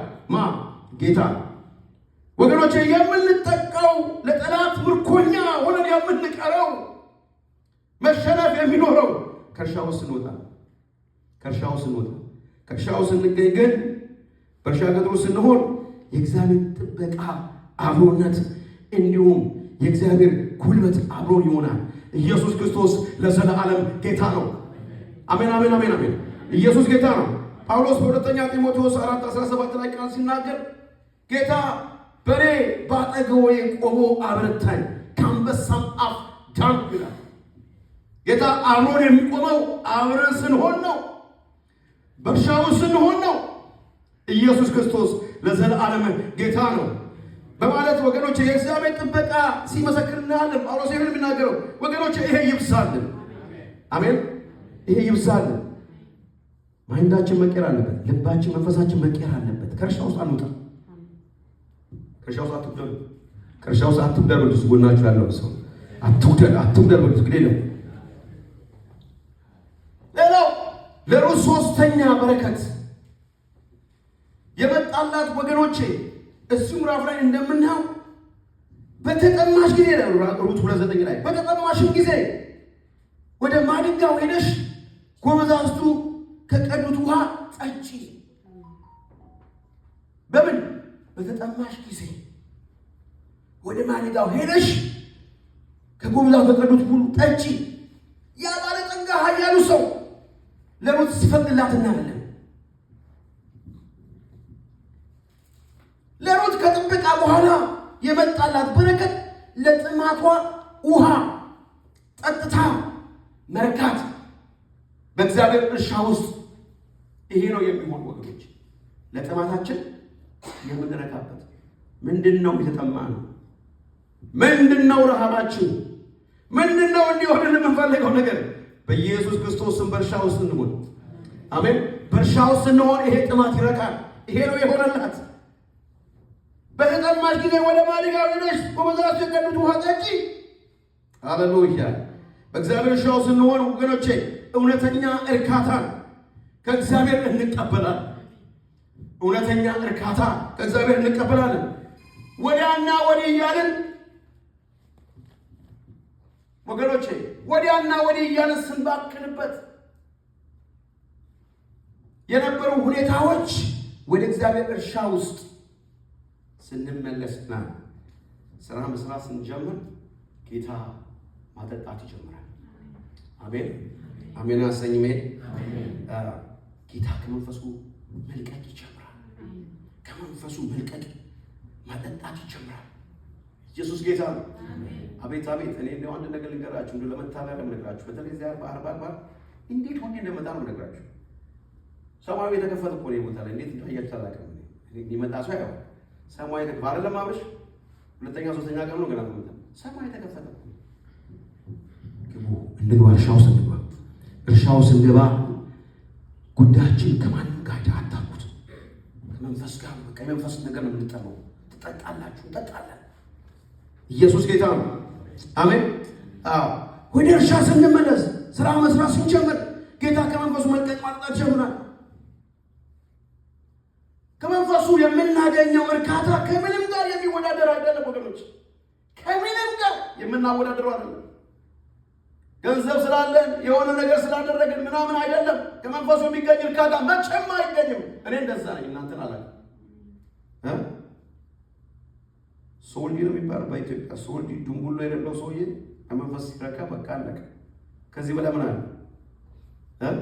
ጌታ ወገኖቼ፣ የምንጠቃው ለጠላት ምርኮኛ ሆነን የምንቀረው መሸነፍ የሚኖረው ከእርሻው ስንወጣ ከእርሻው ስንገኝ ግን በእርሻ ገጥሩ ስንሆን የእግዚአብሔር ጥበቃ አብሮነት እንዲሁም የእግዚአብሔር ጉልበት አብሮን ይሆናል። ኢየሱስ ክርስቶስ ለዘላለም ጌታ ነው። አሜን አሜን አሜን አሜን። ኢየሱስ ጌታ ነው። ጳውሎስ በሁለተኛ ጢሞቴዎስ 4:17 ላይ ቃል ሲናገር ጌታ በኔ ባጠገቤ ቆሞ አበረታኝ፣ ከአንበሳም አፍ ዳንኩ ይላል። ጌታ አብሮን የሚቆመው አብረን ስንሆን ነው፣ በእርሻው ስንሆን ነው። ኢየሱስ ክርስቶስ ለዘላለም ጌታ ነው በማለት ወገኖች የእግዚአብሔር ጥበቃ ሲመሰክርናለን። ጳውሎስ ይህን የሚናገረው ወገኖች ይሄ ይብሳልን። አሜን። ይሄ ይብሳልን። ማይንዳችን መቀየር አለበት። ልባችን፣ መንፈሳችን መቀየር አለበት። ከእርሻ ውስጥ አንውጣ። ከእርሻ ውስጥ አትውደሉ። ከእርሻ ውስጥ አትውደሉ። ጎናችሁ ያለው ሰው አትውደሉ። ግዴ ነው። ሌላው ለሩት ሶስተኛ በረከት የመጣላት ወገኖቼ እዚህ ምዕራፍ ላይ እንደምናየው በተጠማሽ ጊዜ ሩት 2:9 ላይ በተጠማሽም ጊዜ ወደ ማድጋው ሄደሽ ጎበዛዝቱ ከቀዱት ውሃ ጠጪ። በምን? በተጠማሽ ጊዜ ወደ ማድጋው ሄደሽ ከጎበዛዝቱ ከቀዱት ሁሉ ጠጪ። ያ ባለጠጋ ኃያሉ ሰው ለሩት ሲፈቅድላት እናያለን። ለሩት ከጥበቃ በኋላ የመጣላት በረከት ለጥማቷ ውሃ ጠጥታ መርካት። በእግዚአብሔር እርሻ ውስጥ ይሄ ነው የሚሆን ወገኖች። ለጥማታችን የምንረካበት ምንድነው? የተጠማ ነው። ምንድነው ረሃባችን? ምንድነው እንዲሆን የምንፈልገው ነገር? በኢየሱስ ክርስቶስም በእርሻ ውስጥ እንሆን። አሜን። በእርሻ ውስጥ እንሆን። ይሄ ጥማት ይረካል። ይሄ ነው የሆነላት። በተጠማሽ ጊዜ ወደ ማድጋው ሄደሽ ጎበዛዝቱ የቀዱት ውሃ ጠጪ። ሃሌሉያ። በእግዚአብሔር እርሻ ውስጥ ስንሆን ወገኖቼ እውነተኛ እርካታን ከእግዚአብሔር እንቀበላለን። እውነተኛ እርካታ ከእግዚአብሔር እንቀበላለን። ወዲያና ወዲህ እያልን ወገኖቼ ወዲያና ወዲህ እያልን ስንባክንበት የነበሩ ሁኔታዎች ወደ እግዚአብሔር እርሻ ውስጥ ስንመለስና ስራ መስራት ስንጀምር ጌታ ማጠጣት ይጀምራል። አሜን አሜን። አሰኝሜ ጌታ ከመንፈሱ መልቀቅ ይጀምራል። ከመንፈሱ መልቀቅ ማጠጣት ይጀምራል። ኢየሱስ ጌታ ነው። አቤት አቤት። እኔ እንደው አንድ ነገር ልንገራችሁ፣ እንደው ለመታበያ ልነግራችሁ። በተለይ ዚያ በአርባ እንዴት ሆኜ እንደመጣ ነው ልነግራችሁ። ሰማያዊ የተከፈተ እኮ ነው ቦታ ላይ እንዴት እንዳያችሁ አላውቅም። ሊመጣ ሰው ያው ሰማይ ተከፈተ አይደለም አብርሽ፣ ሁለተኛ ሶስተኛ ቀን ነው ገና ተመጣ። ሰማይ ተከፈተ ግቡ እንግባ። እርሻው ስንገባ ጉዳያችን ከማንም ጋር አታውቁት። ከመንፈስ ጋር በቃ የመንፈስ ነገር ነው የምንጠራው። ትጠጣላችሁ፣ እንጠጣለን። ኢየሱስ ጌታ ነው። አሜን። ወደ እርሻ ስንመለስ ስራ መስራት ስንጀምር ጌታ ከመንፈሱ መልቀቅ ማጣት ጀምራል። ከመንፈሱ የምናገኘው እርካታ ከምንም ጋር የሚወዳደር አይደለም ወገኖች፣ ከምንም ጋር የምናወዳደረው አይደለም። ገንዘብ ስላለን የሆነ ነገር ስላደረግን ምናምን አይደለም። ከመንፈሱ የሚገኝ እርካታ መቼም አይገኝም። እኔ እንደዛ ነኝ፣ እናንተን አላውቅም። ሶልዲ ነው የሚባለው በኢትዮጵያ። ሶልዲ ድንጉሎ የሌለው ሰውዬ ከመንፈስ ሲረካ በቃ አለቀ። ከዚህ በላይ ምን አለ?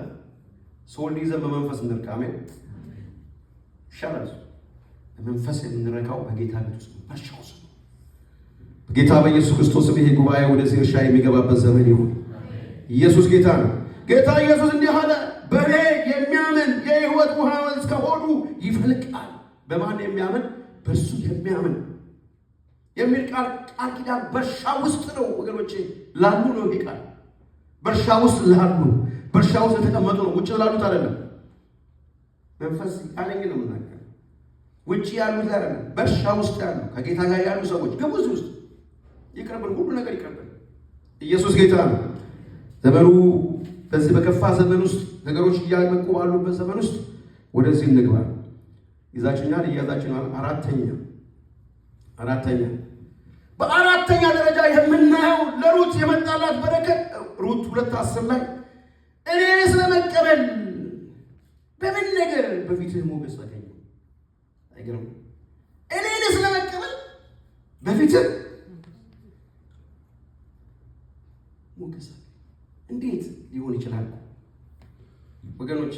ሶልዲ ይዘን በመንፈስ እንርካ። አሜን። ይሻላል። በመንፈስ የምንረካው በጌታ ቤት ውስጥ በእርሻው ውስጥ ነው። በጌታ በኢየሱስ ክርስቶስ ይሄ ጉባኤ ወደዚህ እርሻ የሚገባበት ዘመን ይሁን። ኢየሱስ ጌታ ነው። ጌታ ኢየሱስ እንዲህ አለ፣ በእኔ የሚያምን የሕይወት ውሃ ወንዝ ከሆዱ ይፈልቃል። በማን የሚያምን? በእርሱ የሚያምን የሚል ቃል ኪዳን በእርሻ ውስጥ ነው ወገኖቼ፣ ላሉ ነው ይሄ ቃል። በእርሻ ውስጥ ላሉ፣ በእርሻ ውስጥ የተቀመጡ ነው፣ ውጭ ላሉት አይደለም። መንፈስ ያለኝ ነው የምናገር፣ ውጭ ያሉት አይደለም። በእርሻ ውስጥ ያሉ ከጌታ ጋር ያሉ ሰዎች ግቡ። እዚህ ውስጥ ይቅርብን፣ ሁሉ ነገር ይቅርብን። ኢየሱስ ጌታ ነው። ዘመኑ በዚህ በከፋ ዘመን ውስጥ ነገሮች እያመቁ ባሉበት ዘመን ውስጥ ወደዚህ እንግባ። ይዛችኛል፣ እያዛችኛል። በአራተኛ ደረጃ የምናየው ለሩት የመጣላት በረከት ሩት 2:10 ላይ እኔ ስለመቀበል በምን ነገር በፊትህ ሞገስ አገኘ? አይገርም? እኔ ስለመቀበል በፊትህ ሞገስ እንዴት ሊሆን ይችላል? ወገኖች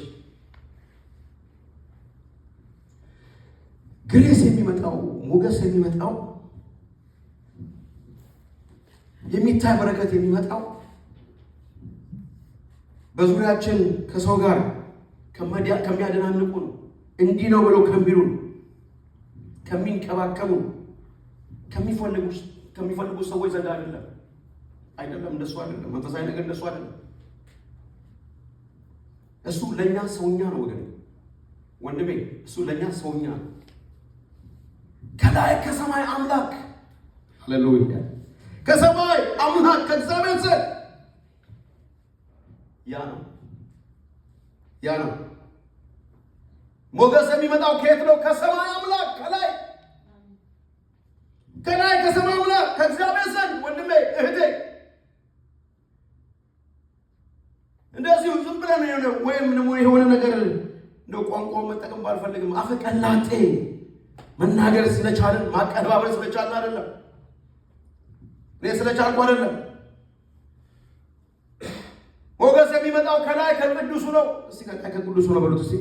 ግሬስ የሚመጣው ሞገስ የሚመጣው የሚታይ በረከት የሚመጣው በዙሪያችን ከሰው ጋር ከሚያደናንቁ ነው። እንዲህ ነው ብለው ከሚሉ ከሚንቀባቀቡ ከሚፈልጉ ሰዎች ዘንድ አይደለም። እንደሱ አይደለም። መንፈሳዊ ነገር እንደሱ አይደለም። እሱ ለኛ ሰውኛ ነው ወገኔ፣ ወንድሜ፣ እሱ ለኛ ሰውኛ ነው። ከላይ ከሰማይ አምላክ ሃሌሉያ፣ ከሰማይ አምላክ ከእግዚአብሔር ዘንድ ያ ነው ሞገስ የሚመጣው። ከየት ነው? ከሰማይ አምላክ፣ ከላይ ከሰማይ አምላክ ከእግዚአብሔር ዘንድ። ወንድሜ እህቴ፣ እንደዚሁ ዝም ብለን ወይም የሆነ ነገር እንደው ቋንቋውን መጠቀም ባልፈልግም አፈቀላጤ መናገር ስለቻልን ማቀነባበር ስለቻልን አይደለም። እኔ ስለቻልኩ አይደለም። ሞገስ የሚመጣው ከላይ ከቅዱሱ ነው። እስቲ ከላይ ከቅዱሱ ነው በሉት። እስቲ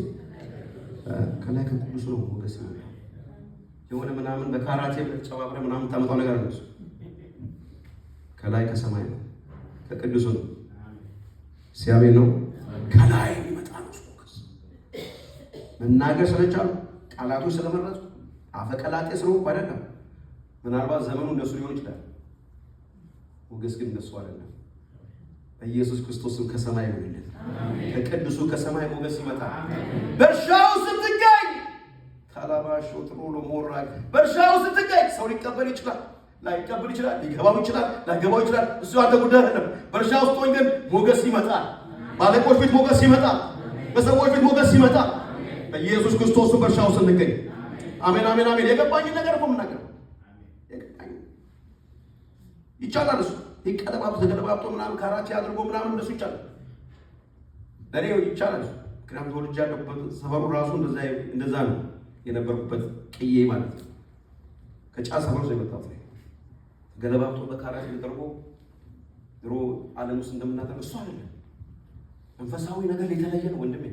ከላይ ከቅዱሱ ነው ሞገስ የሚመጣው። የሆነ ምናምን በካራቴ ጨባብረ ምናምን ታመጣው ነገር ነው። ከላይ ከሰማይ ነው፣ ከቅዱሱ ነው። ሲያቤት ነው። ከላይ የሚመጣ ነው ሞገስ። መናገር ስለቻሉ ቃላቶች ስለመረጡ አፈቀላጤ ስለሆንኩ አይደለም። ምናልባት ዘመኑ እንደሱ ሊሆን ይችላል። ሞገስ ግን እንደሱ አይደለም። በኢየሱስ ክርስቶስም ከሰማይ ይሆንልን። ከቅዱሱ ከሰማይ ሞገስ ይመጣል። በእርሻው ስትገኝ ታላባሾ ጥሩ ለሞራ በእርሻው ስትገኝ ሰው ሊቀበል ይችላል፣ ላይቀበል ይችላል፣ ሊገባው ይችላል፣ ላይገባው ይችላል። እሱ አንተ ጉዳይ አይደለም። በእርሻ ውስጥ ሆኜ ግን ሞገስ ይመጣል። ባለቆች ፊት ሞገስ ይመጣል። በሰዎች ፊት ሞገስ ይመጣል። በኢየሱስ ክርስቶስ በእርሻ ውስጥ እንገኝ። አሜን፣ አሜን፣ አሜን። የገባኝን ነገር እኮ የምናገረው ይቻላል። እሱ ተገለባብጦ ምናምን ካራቴ አድርጎ ምናምን እንደሱ ይቻላል። ለእኔ ይቻላል። ምክንያቱም ተወልጄ ያለሁበት ሰፈሩ ራሱ እንደዛ ነው የነበርኩበት። ቅዬ ማለት ነው። ከጫት ሰፈር ነው የመጣሁት። ተገለባብጦ በካራቴ ተደርጎ ድሮ ዓለም ውስጥ እንደምናደርገው እሱ አይደለም። መንፈሳዊ ነገር የተለየ ነው ወንድሜ፣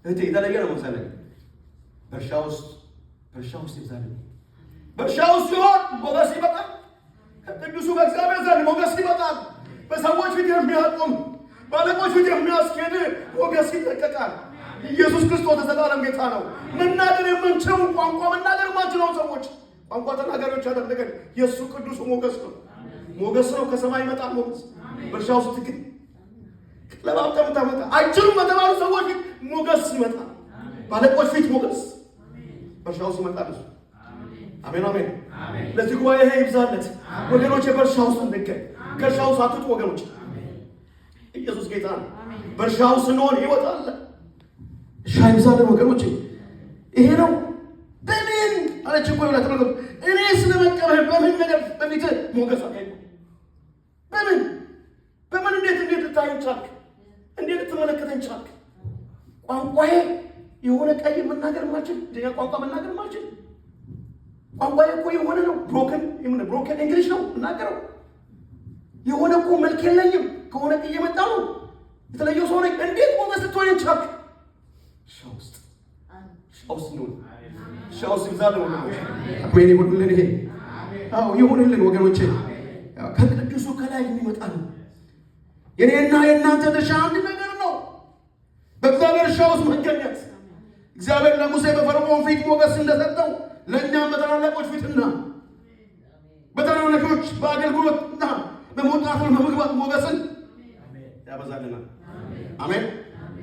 እህቴ፣ የተለየ ነው መንፈሳዊ ነገር። በእርሻ ውስጥ ይብዛል። በእርሻ ውስጥ ሲሆን ሞገስ ይመጣል። ከቅዱሱ ከእግዚአብሔር ዘንድ ሞገስ ይመጣል። በሰዎች ፊት የሚያቆም ባለቆች ፊት የሚያስኬድ ሞገስ ይለቀቃል። ኢየሱስ ክርስቶስ ለዘላለም ጌታ ነው። መናገር የምንችለው ቋንቋ መናገር የማንችለው ሰዎች ቋንቋ ተናጋሪዎች ያደረገን የእሱ ቅዱሱ ሞገስ ነው። ከሰማይ ይመጣል ሞገስ። በእርሻ ውስጥ ለባብጠም ታመጣ አይችሉም በተባሉ ሰዎች ፊት ሞገስ ይመጣ። ባለቆች ፊት ሞገስ በእርሻው ሲመጣ ነው። አሜን አሜን። ለዚህ ጉባኤ ይሄ ይብዛለት ወገኖች። በእርሻው ውስጥ እንገኝ። ከእርሻው ሳትጡ ወገኖች። ኢየሱስ ጌታ ነው። በእርሻው ስንሆን ሕይወት አለ። እርሻ ይብዛልን ወገኖች። ይሄ ነው በምን አለች እኮ ይላል ተመልከቱ። እኔ ስለመቀበል በምን ነገር በፊት ሞገስ አገኘ? በምን እንዴት ልታየኝ ቻልክ? እንዴት ልትመለከተኝ ቻልክ? ቋንቋዬ የሆነ ቀይ መናገር ማልችል ሌላ ቋንቋ መናገር ማልችል ቋንቋዬ እኮ የሆነ ነው። ብሮከን እንግሊሽ ነው እናገረው። የሆነ እኮ መልክ የለኝም። ከሆነ እየመጣ ነው የተለየው ሰው ነኝ። እንዴት ሞገስ ልትሆኝ ቻልክ? ሻውስጥ ነው ሻውስ ይዛል ነው አሜን። ይሁንልን ይሄ ይሁንልን ወገኖቼ። ከቅዱሱ ከላይ የሚመጣ ነው። የኔና የእናንተ ድርሻ አንድ ነገር ነው። በእግዚአብሔር እርሻ ውስጥ መገኘት። እግዚአብሔር ለሙሴ በፈርዖን ፊት ሞገስ እንደሰጠው ለእኛም በታላላቆች ፊትና በታናናሾች በአገልግሎትና በመውጣትና በመግባት ሞገስን ያበዛልናል። አሜን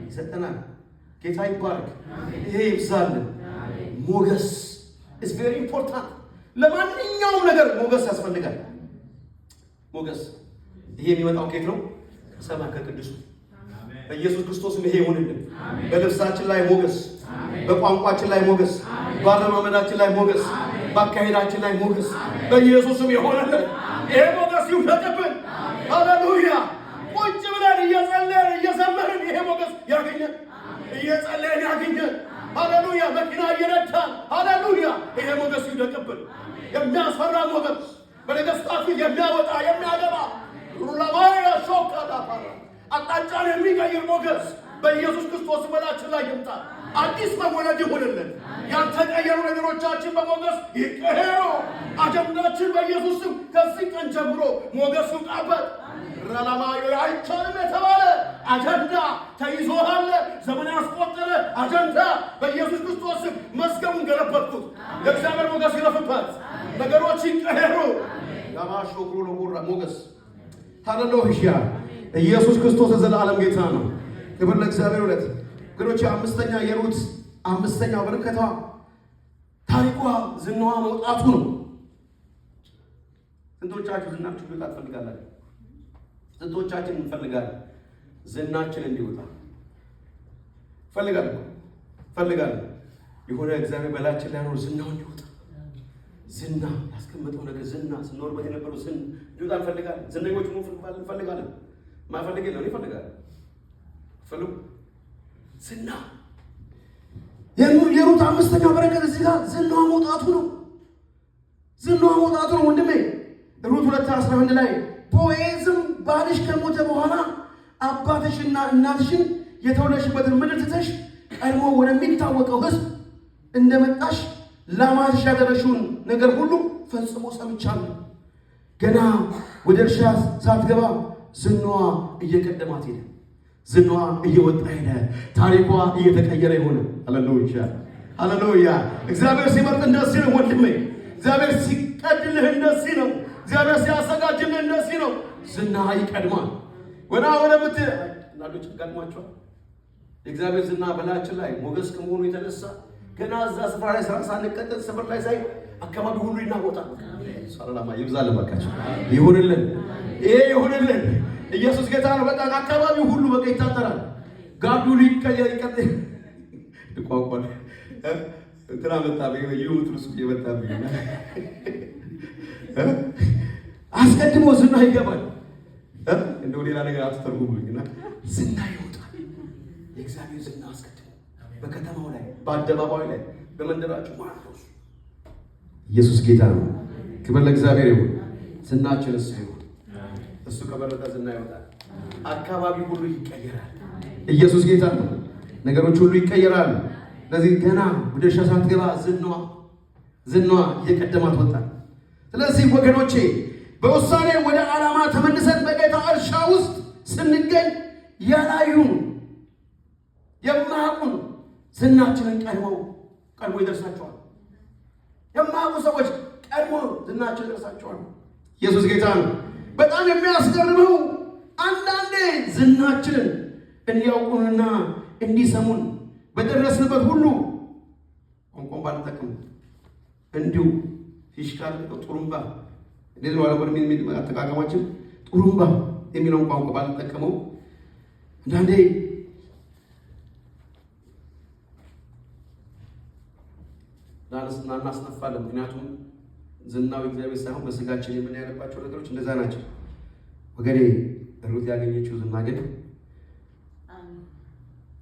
ይሰጠናል። ጌታ ይባረክ። ይሄ ይብዛልን። ሞገስ is very important። ለማንኛውም ነገር ሞገስ ያስፈልጋል። ሞገስ ይሄ የሚመጣው ከየት ነው? ከሰማይ ከቅዱሱ በኢየሱስ ክርስቶስም ይሄ ይሁንልን። በልብሳችን ላይ ሞገስ፣ በቋንቋችን ላይ ሞገስ፣ በአረማመዳችን ላይ ሞገስ፣ በአካሄዳችን ላይ ሞገስ በኢየሱስም ይሆንልን። ይሄ ሞገስ ይውደቅብን። ሃሌሉያ። ቁጭ ብለን እየጸለይን እየዘመርን ይሄ ሞገስ ያገኘን፣ እየጸለይን ያገኘን። ሃሌሉያ። መኪና እየነዳን ሃሌሉያ። ይሄ ሞገስ ይውደቅብን። የሚያስፈራ ሞገስ፣ በነገሥታት ፊት የሚያወጣ የሚያገባ ሩላማያ ሾካዳ ፓራ አቅጣጫን የሚቀይር ሞገስ በኢየሱስ ክርስቶስ በላችን ላይ ይምጣ። አዲስ መወለድ ይሁንልን። ያልተቀየሩ ነገሮቻችን በሞገስ ይቀየሩ። አጀንዳችን በኢየሱስ ስም ከዚህ ቀን ጀምሮ ሞገስ ይውጣበት። ራላማዮ አይቻልም የተባለ አጀንዳ ተይዞሃል። ዘመን ያስቆጠረ አጀንዳ በኢየሱስ ክርስቶስ ስም መዝገቡን ገለበጥኩት። የእግዚአብሔር ሞገስ ይረፍበት። ነገሮች ይቀየሩ። ያማሾ ብሎ ሞገስ ሃሌሉያ። ኢየሱስ ክርስቶስ ዘላለም ጌታ ነው። ክብር ለእግዚአብሔር ይሁን። ግሮች አምስተኛ የሩት አምስተኛው በረከቷ ታሪኳ ዝናዋ መውጣቱ ነው። ስንቶቻችሁ ዝናችሁ ሊወጣ ትፈልጋላችሁ? ስንቶቻችን እንፈልጋለን ዝናችን እንዲወጣ? ፈልጋለሁ። የሆነ እግዚአብሔር በላችን ላይ ነው ዝናው እንዲወጣ። ዝና ያስቀመጠው ነገር ዝና ስንኖርበት የነበረው ዝና እንዲወጣ እንፈልጋለን። ዝነኞች እንፈልጋለን። ማፈልግ የለው ይፈልጋል። ፈልጉ ዝና የሩት አምስተኛው በረከት እዚህ ጋር ዝናዋ መውጣቱ ነው። ወንድሜ ሩት 2:11 ላይ ቦዔዝም ባልሽ ከሞተ በኋላ አባትሽና እናትሽን የተወለድሽበትን ምድር ትተሽ ቀድሞ ወደሚታወቀው ሕዝብ እንደመጣሽ ለአማትሽ ያደረግሽውን ነገር ሁሉ ፈጽሞ ሰምቻለሁ። ገና ወደ እርሻ ሳትገባ ዝናዋ እየቀደማት ሄደ። ዝናዋ እየወጣ ሄደ። ታሪኳ እየተቀየረ ሆነ። ሃሌሉያ። እግዚአብሔር ሲመርጥ እንደዚህ ነው ወንድሜ። እግዚአብሔር ሲቀድልህ እንደዚህ ነው። እግዚአብሔር ሲያዘጋጅልህ እንደዚህ ነው። ዝና ይቀድማል። ወደምት እናቶች ይቀድማቸዋል። የእግዚአብሔር ዝና በላችን ላይ ሞገስ ከመሆኑ የተነሳ ገና እዛ ስፍራ ላይ ስራ ሳንቀጥል ስፍራ ላይ ሳይ አካባቢ ሁሉ ይናወጣል። ሰላም ይብዛል። ባካችሁ ይሁንልን። ይሄ ይሁንልን። ኢየሱስ ጌታ ነው። በቃ አካባቢው ሁሉ በቃ ይታጠራል። ጋዱ ሊቀየር ይቀጥል ቋንቋ እንትና መጣብኝ ይሁት ርሱ ይመጣብኝ አስቀድሞ ዝና ይገባል። እንደው ሌላ ነገር አትተርጉሙልኝና ዝና ይወጣል። የእግዚአብሔር ዝና አስቀድሞ በከተማው ላይ በአደባባዩ ላይ በመንደራችሁ ማለት ነው። ኢየሱስ ጌታ ነው። ክብር ለእግዚአብሔር ይሁን። ዝናችን እሱ ይሁን። እሱ ከበረታ ዝና ይወጣል። አካባቢ ሁሉ ይቀየራል። ኢየሱስ ጌታ ነው። ነገሮች ሁሉ ይቀየራሉ። ስለዚህ ገና ወደ እርሻ ሳትገባ ዝናዋ እየቀደማት ወጣ። ስለዚህ ወገኖቼ በውሳኔ ወደ ዓላማ ተመልሰን በጌታ እርሻ ውስጥ ስንገኝ ያላዩን የማያውቁን ዝናችንን ቀድሞ ይደርሳቸዋል። የማያውቁ ሰዎች ቀድሞ ዝናችን ይደርሳቸዋል። ኢየሱስ ጌታ ነው። በጣም የሚያስገርመው አንዳንዴ ዝናችንን እንዲያውቁንና እንዲሰሙን በደረስንበት ሁሉ ቋንቋን ባንጠቅም እንዲሁ ፊሽካል ጥሩምባ እንደዚህ ወላበር ምን አጠቃቀማችን ጥሩምባ የሚለውን ቋንቋ ባንጠቀመው አንዳንዴ እናስነፋለን። ምክንያቱም ዝናው እግዚአብሔር ሳይሆን በስጋችን የምናያለባቸው ነገሮች እንደዛ ናቸው። ወገኔ ሩት ያገኘችው ዝና ግን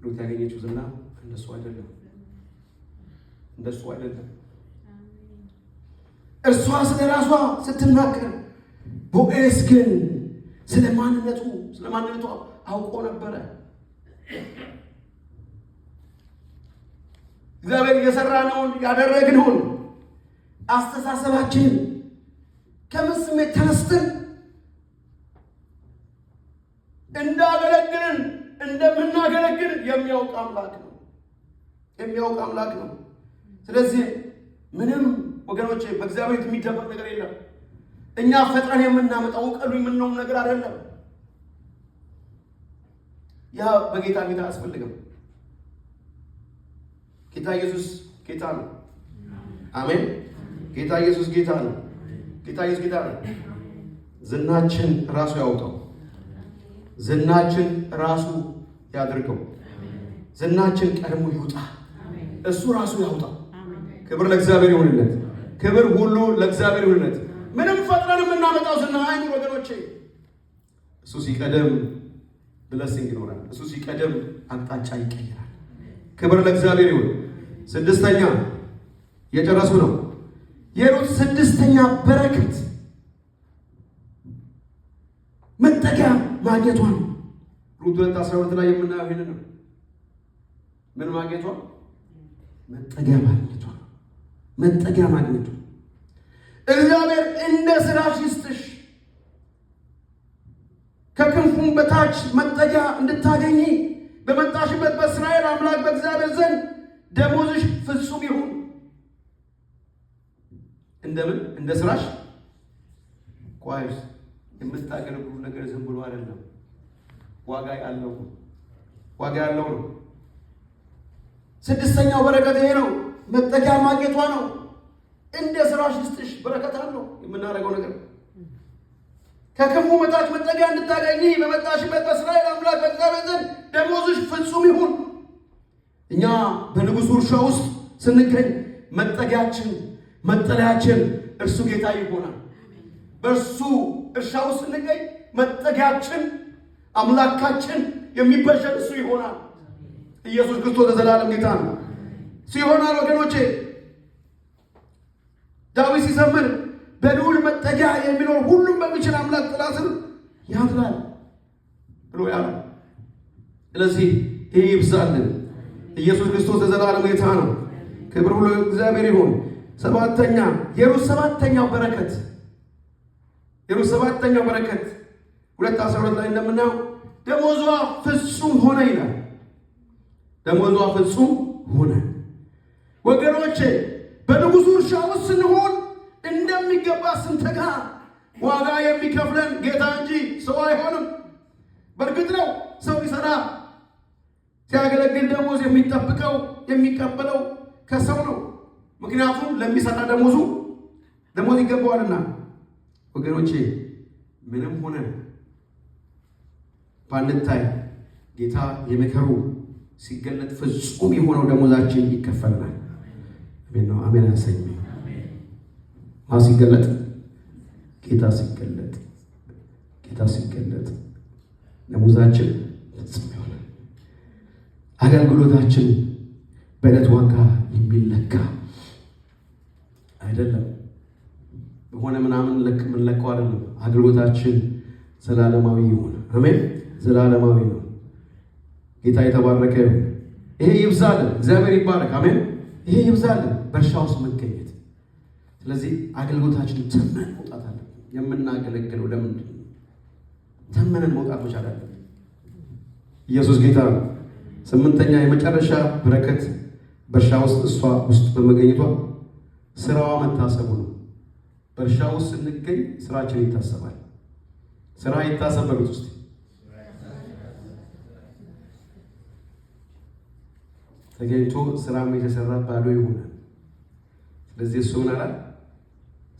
ሩት ያገኘችው ዝና እንደሱ አይደለም፣ እንደሱ አይደለም። እርሷ ስለ ራሷ ስትናገር፣ ቦዔዝ ግን ስለ ማንነቱ አውቆ ነበረ። እግዚአብሔር የሰራነውን ያደረግነውን አስተሳሰባችንን ከምን ስሜት ተነስተን እንዳገለግልን እንደምናገለግል የሚያውቅ አምላክ ነው። ስለዚህ ምንም ወገኖቼ በእግዚአብሔር የሚደበቅ ነገር የለም። እኛ ፈጥረን የምናመጣው ቀሉ የምንነው ነገር አይደለም። ያ በጌታ ፊት አያስፈልግም። ጌታ ኢየሱስ ጌታ ነው። አሜን። ጌታ ኢየሱስ ጌታ ነው። ጌታ ኢየሱስ ጌታ ነው። ዝናችን ራሱ ያውጣው። ዝናችን ራሱ ያድርገው። ዝናችን ቀድሞ ይውጣ። እሱ ራሱ ያውጣ። ክብር ለእግዚአብሔር ይሁንለት። ክብር ሁሉ ለእግዚአብሔር ይሁንለት። ምንም ፈጥረን የምናመጣው ዝና አይኑር ወገኖቼ። እሱ ሲቀደም ብለሲንግ ይኖራል። እሱ ሲቀደም አቅጣጫ ይቀየራል። ክብር ለእግዚአብሔር ይሁን። ስድስተኛ የጨረሱ ነው። የሩት ስድስተኛ በረከት መጠጊያ ማግኘቷ ነው። ሩት 2:12 ላይ የምናየው ይሄንን ነው። ምን ማግኘቷ? መጠጊያ ማግኘቷ ነው። መጠጊያ ማግኘቷ እግዚአብሔር እንደ ሥራሽ ይስጥሽ፣ ከክንፉም በታች መጠጊያ እንድታገኚ በመጣሽበት በእስራኤል አምላክ በእግዚአብሔር ዘንድ ደሞዝሽ ፍጹም ይሁን። እንደምን? እንደ ሥራሽ። ቋይስ የምታገለግሉ ነገር ዝም ብሎ አይደለም። ዋጋ ያለው ነው። ስድስተኛው በረከት ይሄ ነው። መጠጊያ ማግኘቷ ነው። እንደ ሥራሽ ይስጥሽ። በረከት አለው የምናደርገው ነገር። ከክንፉ በታች መጠጊያ እንድታገኚ በመጣሽበት በእስራኤል አምላክ በእግዚአብሔር ዘንድ ደሞዝሽ ፍጹም ይሁን። እኛ በንጉሡ እርሻ ውስጥ ስንገኝ መጠጊያችን መጠለያችን እርሱ ጌታ ይሆናል። በእርሱ እርሻ ውስጥ ስንገኝ መጠጊያችን አምላካችን የሚበጀን እሱ ይሆናል። ኢየሱስ ክርስቶስ ለዘላለም ጌታ ነው። እሱ ይሆናል ወገኖቼ። ዳዊት ሲዘምር በልዑል መጠጊያ የሚኖር ሁሉም በሚችል አምላክ ጥላ ስር ያድራል ብሎ ያለው። ስለዚህ ይህ ይብዛልን። ኢየሱስ ክርስቶስ ለዘላለም ጌታ ነው። ክብር ሁሉ እግዚአብሔር ይሁን። ሰባተኛ የሩት ሰባተኛው በረከት 2:12 ላይ እንደምናየው ደሞዟ ፍጹም ሆነ ይላል። ደሞዟ ፍጹም ሆነ። ወገኖቼ በንጉሡ እርሻ ውስጥ ስንሆን እንደሚገባ ስንተጋ ዋጋ የሚከፍለን ጌታ እንጂ ሰው አይሆንም። በእርግጥ ነው ሰው ሊሰራ ሲያገለግል ደሞዝ የሚቀበለው ከሰው ነው። ምክንያቱም ለሚሰራ ደሞዝ ይገባዋልና። ወገኖቼ ምንም ሆነ ባንታይ ጌታ የመከሩ ሲገለጥ ፍጹም የሆነው ደሞዛችን ይከፈልናል። አሜን ነው። አሜን ያሰኝ ሲገለጥ ጌታ ሲገለጥ ደሞዛችን ፍጹም ይሆናል። አገልግሎታችን በዕለት ዋጋ የሚለካ አይደለም። በሆነ ምናምን የምንለካው አይደለም። አገልግሎታችን ዘላለማዊ ይሁን። አሜን። ዘላለማዊ ነው። ጌታ የተባረከ ይሁን። ይሄ ይብዛልን። እግዚአብሔር ይባረክ። አሜን። ይሄ ይብዛልን በእርሻ ውስጥ መገኘት። ስለዚህ አገልግሎታችን ተመን መውጣት አለብን። የምናገለግለው ለምንድን ነው? ተመነን መውጣት መቻል አለብን። ኢየሱስ ጌታ ነው። ስምንተኛ የመጨረሻ በረከት በእርሻ ውስጥ እሷ ውስጥ በመገኘቷ ስራዋ መታሰቡ ነው። በእርሻ ውስጥ ስንገኝ ስራችን ይታሰባል። ስራ ይታሰበሉት ውስጥ ተገኝቶ ስራም የተሰራ ባዶ ይሆናል። ስለዚህ እሱ ምን አለ?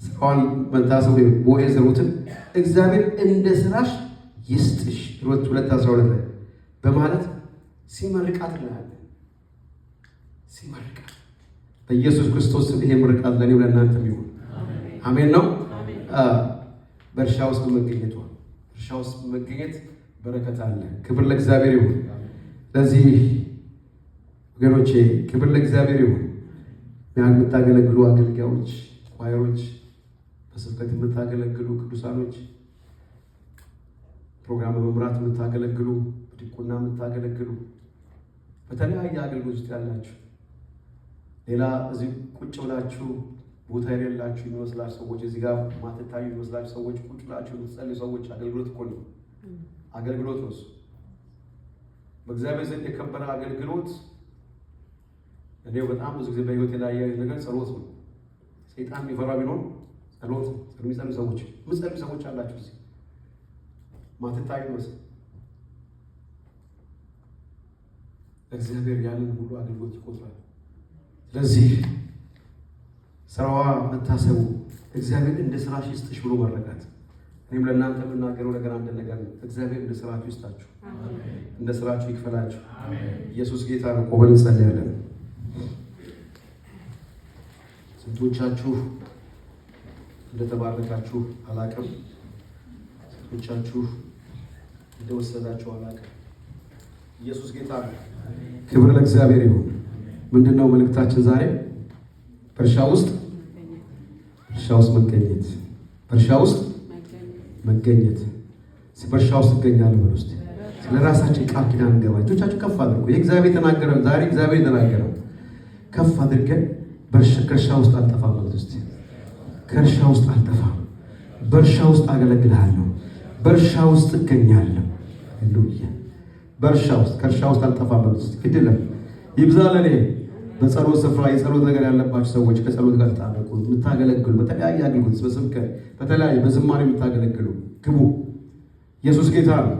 ስራዋን መታሰቡ ቦዔዝ ሩትን እግዚአብሔር እንደ ስራሽ ይስጥሽ ሩት 2:12 ላይ በማለት ሲመርቃት እናያለን። ሲመርቃት በኢየሱስ ክርስቶስ ይሄ ምርቃት ለኔው ለእናንተም ይሁን። አሜን ነው። በእርሻ ውስጥ መገኘቷ እርሻ ውስጥ መገኘት በረከት አለ። ክብር ለእግዚአብሔር ይሁን። ስለዚህ ወገኖቼ ክብር ለእግዚአብሔር ይሁን። ያን የምታገለግሉ አገልጋዮች፣ ኳየሮች፣ በስብከት የምታገለግሉ ቅዱሳኖች፣ ፕሮግራም በመምራት የምታገለግሉ፣ በዲቁና የምታገለግሉ፣ በተለያየ አገልግሎት ውስጥ ያላችሁ ሌላ እዚህ ቁጭ ብላችሁ ቦታ የሌላችሁ የሚመስላችሁ ሰዎች እዚህ ጋር ማትታዩ የሚመስላችሁ ሰዎች ቁጭ ብላችሁ የምትጸልዩ ሰዎች አገልግሎት እኮ ነው። አገልግሎት ነው እሱ። በእግዚአብሔር ዘንድ የከበረ አገልግሎት። እኔ በጣም ብዙ ጊዜ በህይወት ላይ ያየሁት ነገር ጸሎት ነው። ሰይጣን የሚፈራ ቢኖር ጸሎት ነው። የሚጸልዩ ሰዎች አላችሁ እዚህ ማትታዩ ነው። እግዚአብሔር ያንን ሁሉ አገልግሎት ይቆጥራል። ስለዚህ ስራዋ መታሰቡ እግዚአብሔር እንደ ስራሽ ይስጥሽ ብሎ መረቃት። እኔም ለእናንተ የምናገረው ነገር አንድ ነገር ነው። እግዚአብሔር እንደ ስራችሁ ይስጣችሁ፣ እንደ ስራችሁ ይክፈላችሁ። ኢየሱስ ጌታ ነው። ቆመን እንጸልያለን። ስንቶቻችሁ እንደተባረካችሁ አላቅም፣ ስንቶቻችሁ እንደወሰዳችሁ አላቅም። ኢየሱስ ጌታ ነው። ክብር ለእግዚአብሔር ይሁን። ምንድነው መልእክታችን ዛሬ? በእርሻ ውስጥ መገኘት። በእርሻ ውስጥ መገኘት። በእርሻ ውስጥ እገኛለሁ በሉ እስቲ። ስለ ራሳችን ቃል ኪዳን እንገባ። እጆቻችሁ ከፍ አድርጉ። የእግዚአብሔር የተናገረው ዛሬ እግዚአብሔር የተናገረው ከፍ አድርገን ከእርሻ ውስጥ አልጠፋም ማለት እስቲ። ከእርሻ ውስጥ አልጠፋም፣ በእርሻ ውስጥ አገለግልሃለሁ፣ በእርሻ ውስጥ እገኛለሁ። ሃሌሉያ። በእርሻ ውስጥ ከእርሻ ውስጥ አልጠፋም ማለት እስቲ። ግድለም ይብዛ ለኔ። በጸሎት ስፍራ የጸሎት ነገር ያለባችሁ ሰዎች ከጸሎት ጋር ተጣበቁ። የምታገለግሉ በተለያየ አገልግሎት በስብከት በተለያየ በዝማሬ የምታገለግሉ ግቡ። ኢየሱስ ጌታ ነው።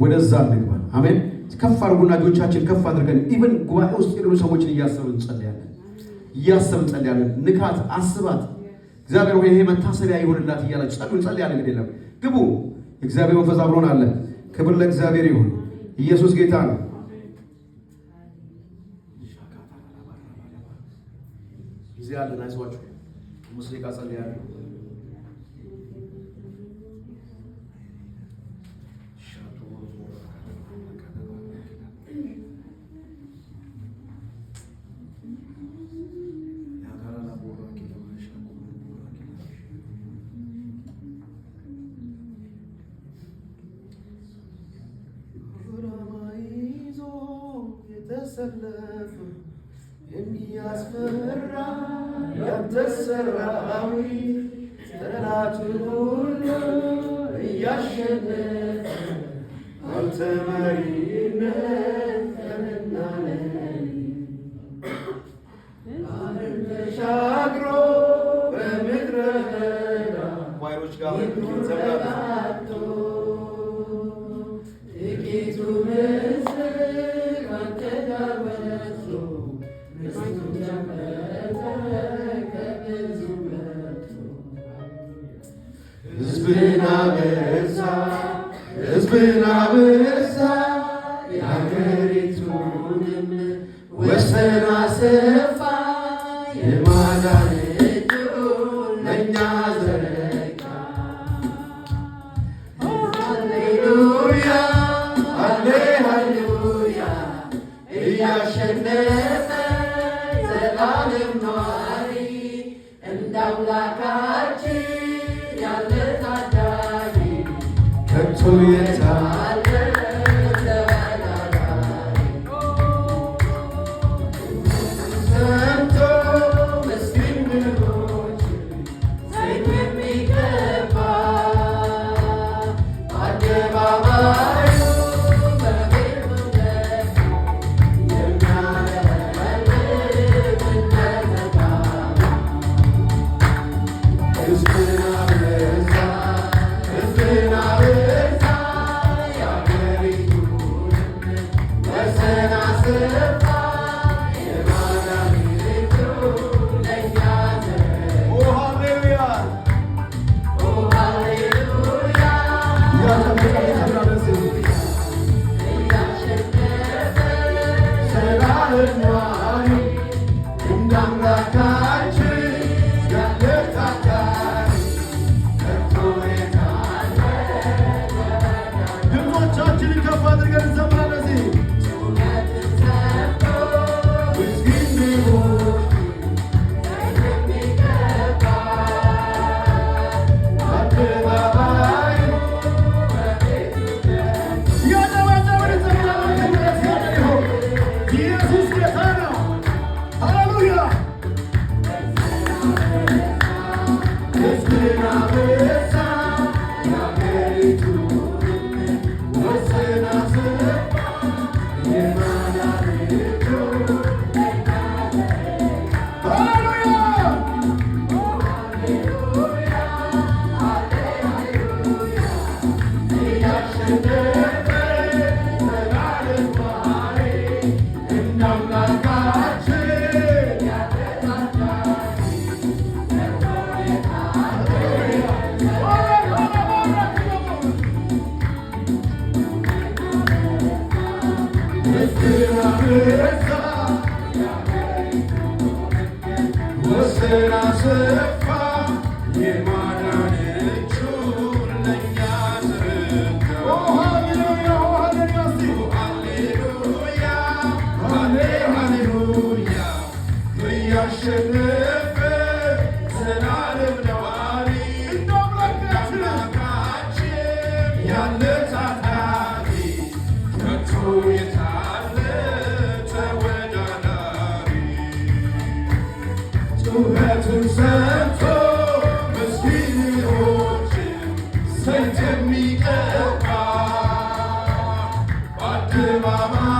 ወደዛ እንግባ። አሜን። ከፍ አድርጉና እጆቻችን ከፍ አድርገን ኢቭን ጉባኤ ውስጥ ያሉ ሰዎችን እያሰብን እንጸልያለን። ንካት፣ አስባት። እግዚአብሔር ወይ ይሄ መታሰቢያ ይሁንላት እያላችሁ እንጸልያለን። እንግዲህ የለም ግቡ። እግዚአብሔር መንፈስ አብሮን አለ። ክብር ለእግዚአብሔር ይሁን። ኢየሱስ ጌታ ነው። ጊዜ ያለን አይዟችሁ። ሙስሊቃ ጸልያለሁ። የተሰለፈ የሚያስፈራ ያንተ ሰራዊት ጠላቱን ሁሉ እያሸነፈ አንተ መሪነት ቀንና ሌሊት ባህርን ተሻግሮ በምድረ በዳ ኳይሮች ጋር ተመላቶ ጥቂቱ ሕዝብ ካንተ ጋር በነሱ ምስቱን ጀመረ ከብዙ መጥቶ ሕዝብን አበዛ የአገሪቱንም ወሰን አሰፋ የማዳን እጁን ለእኛ ዘረጋ። ሃሌሉያ ሃሌሉያ እያሸነፈ ዘላለም ኗሪ እንደ አምላካችን ያለ ታዳጊ ከቶ የታለ ተወዳዳሪ ሰምቶ ምስኪን ድሆች ዘይት የሚገባ አደባባዩ በቤት መቅደስ የሚያገለግል እንደተባለ ሕዝብን አበዛ ያለ ታታሪ ከቶ የታለ ተወዳዳሪ ጩኸቱን ሰምቶ ምስኪኖችን ሰይፍ የሚቀባ በአደባባይ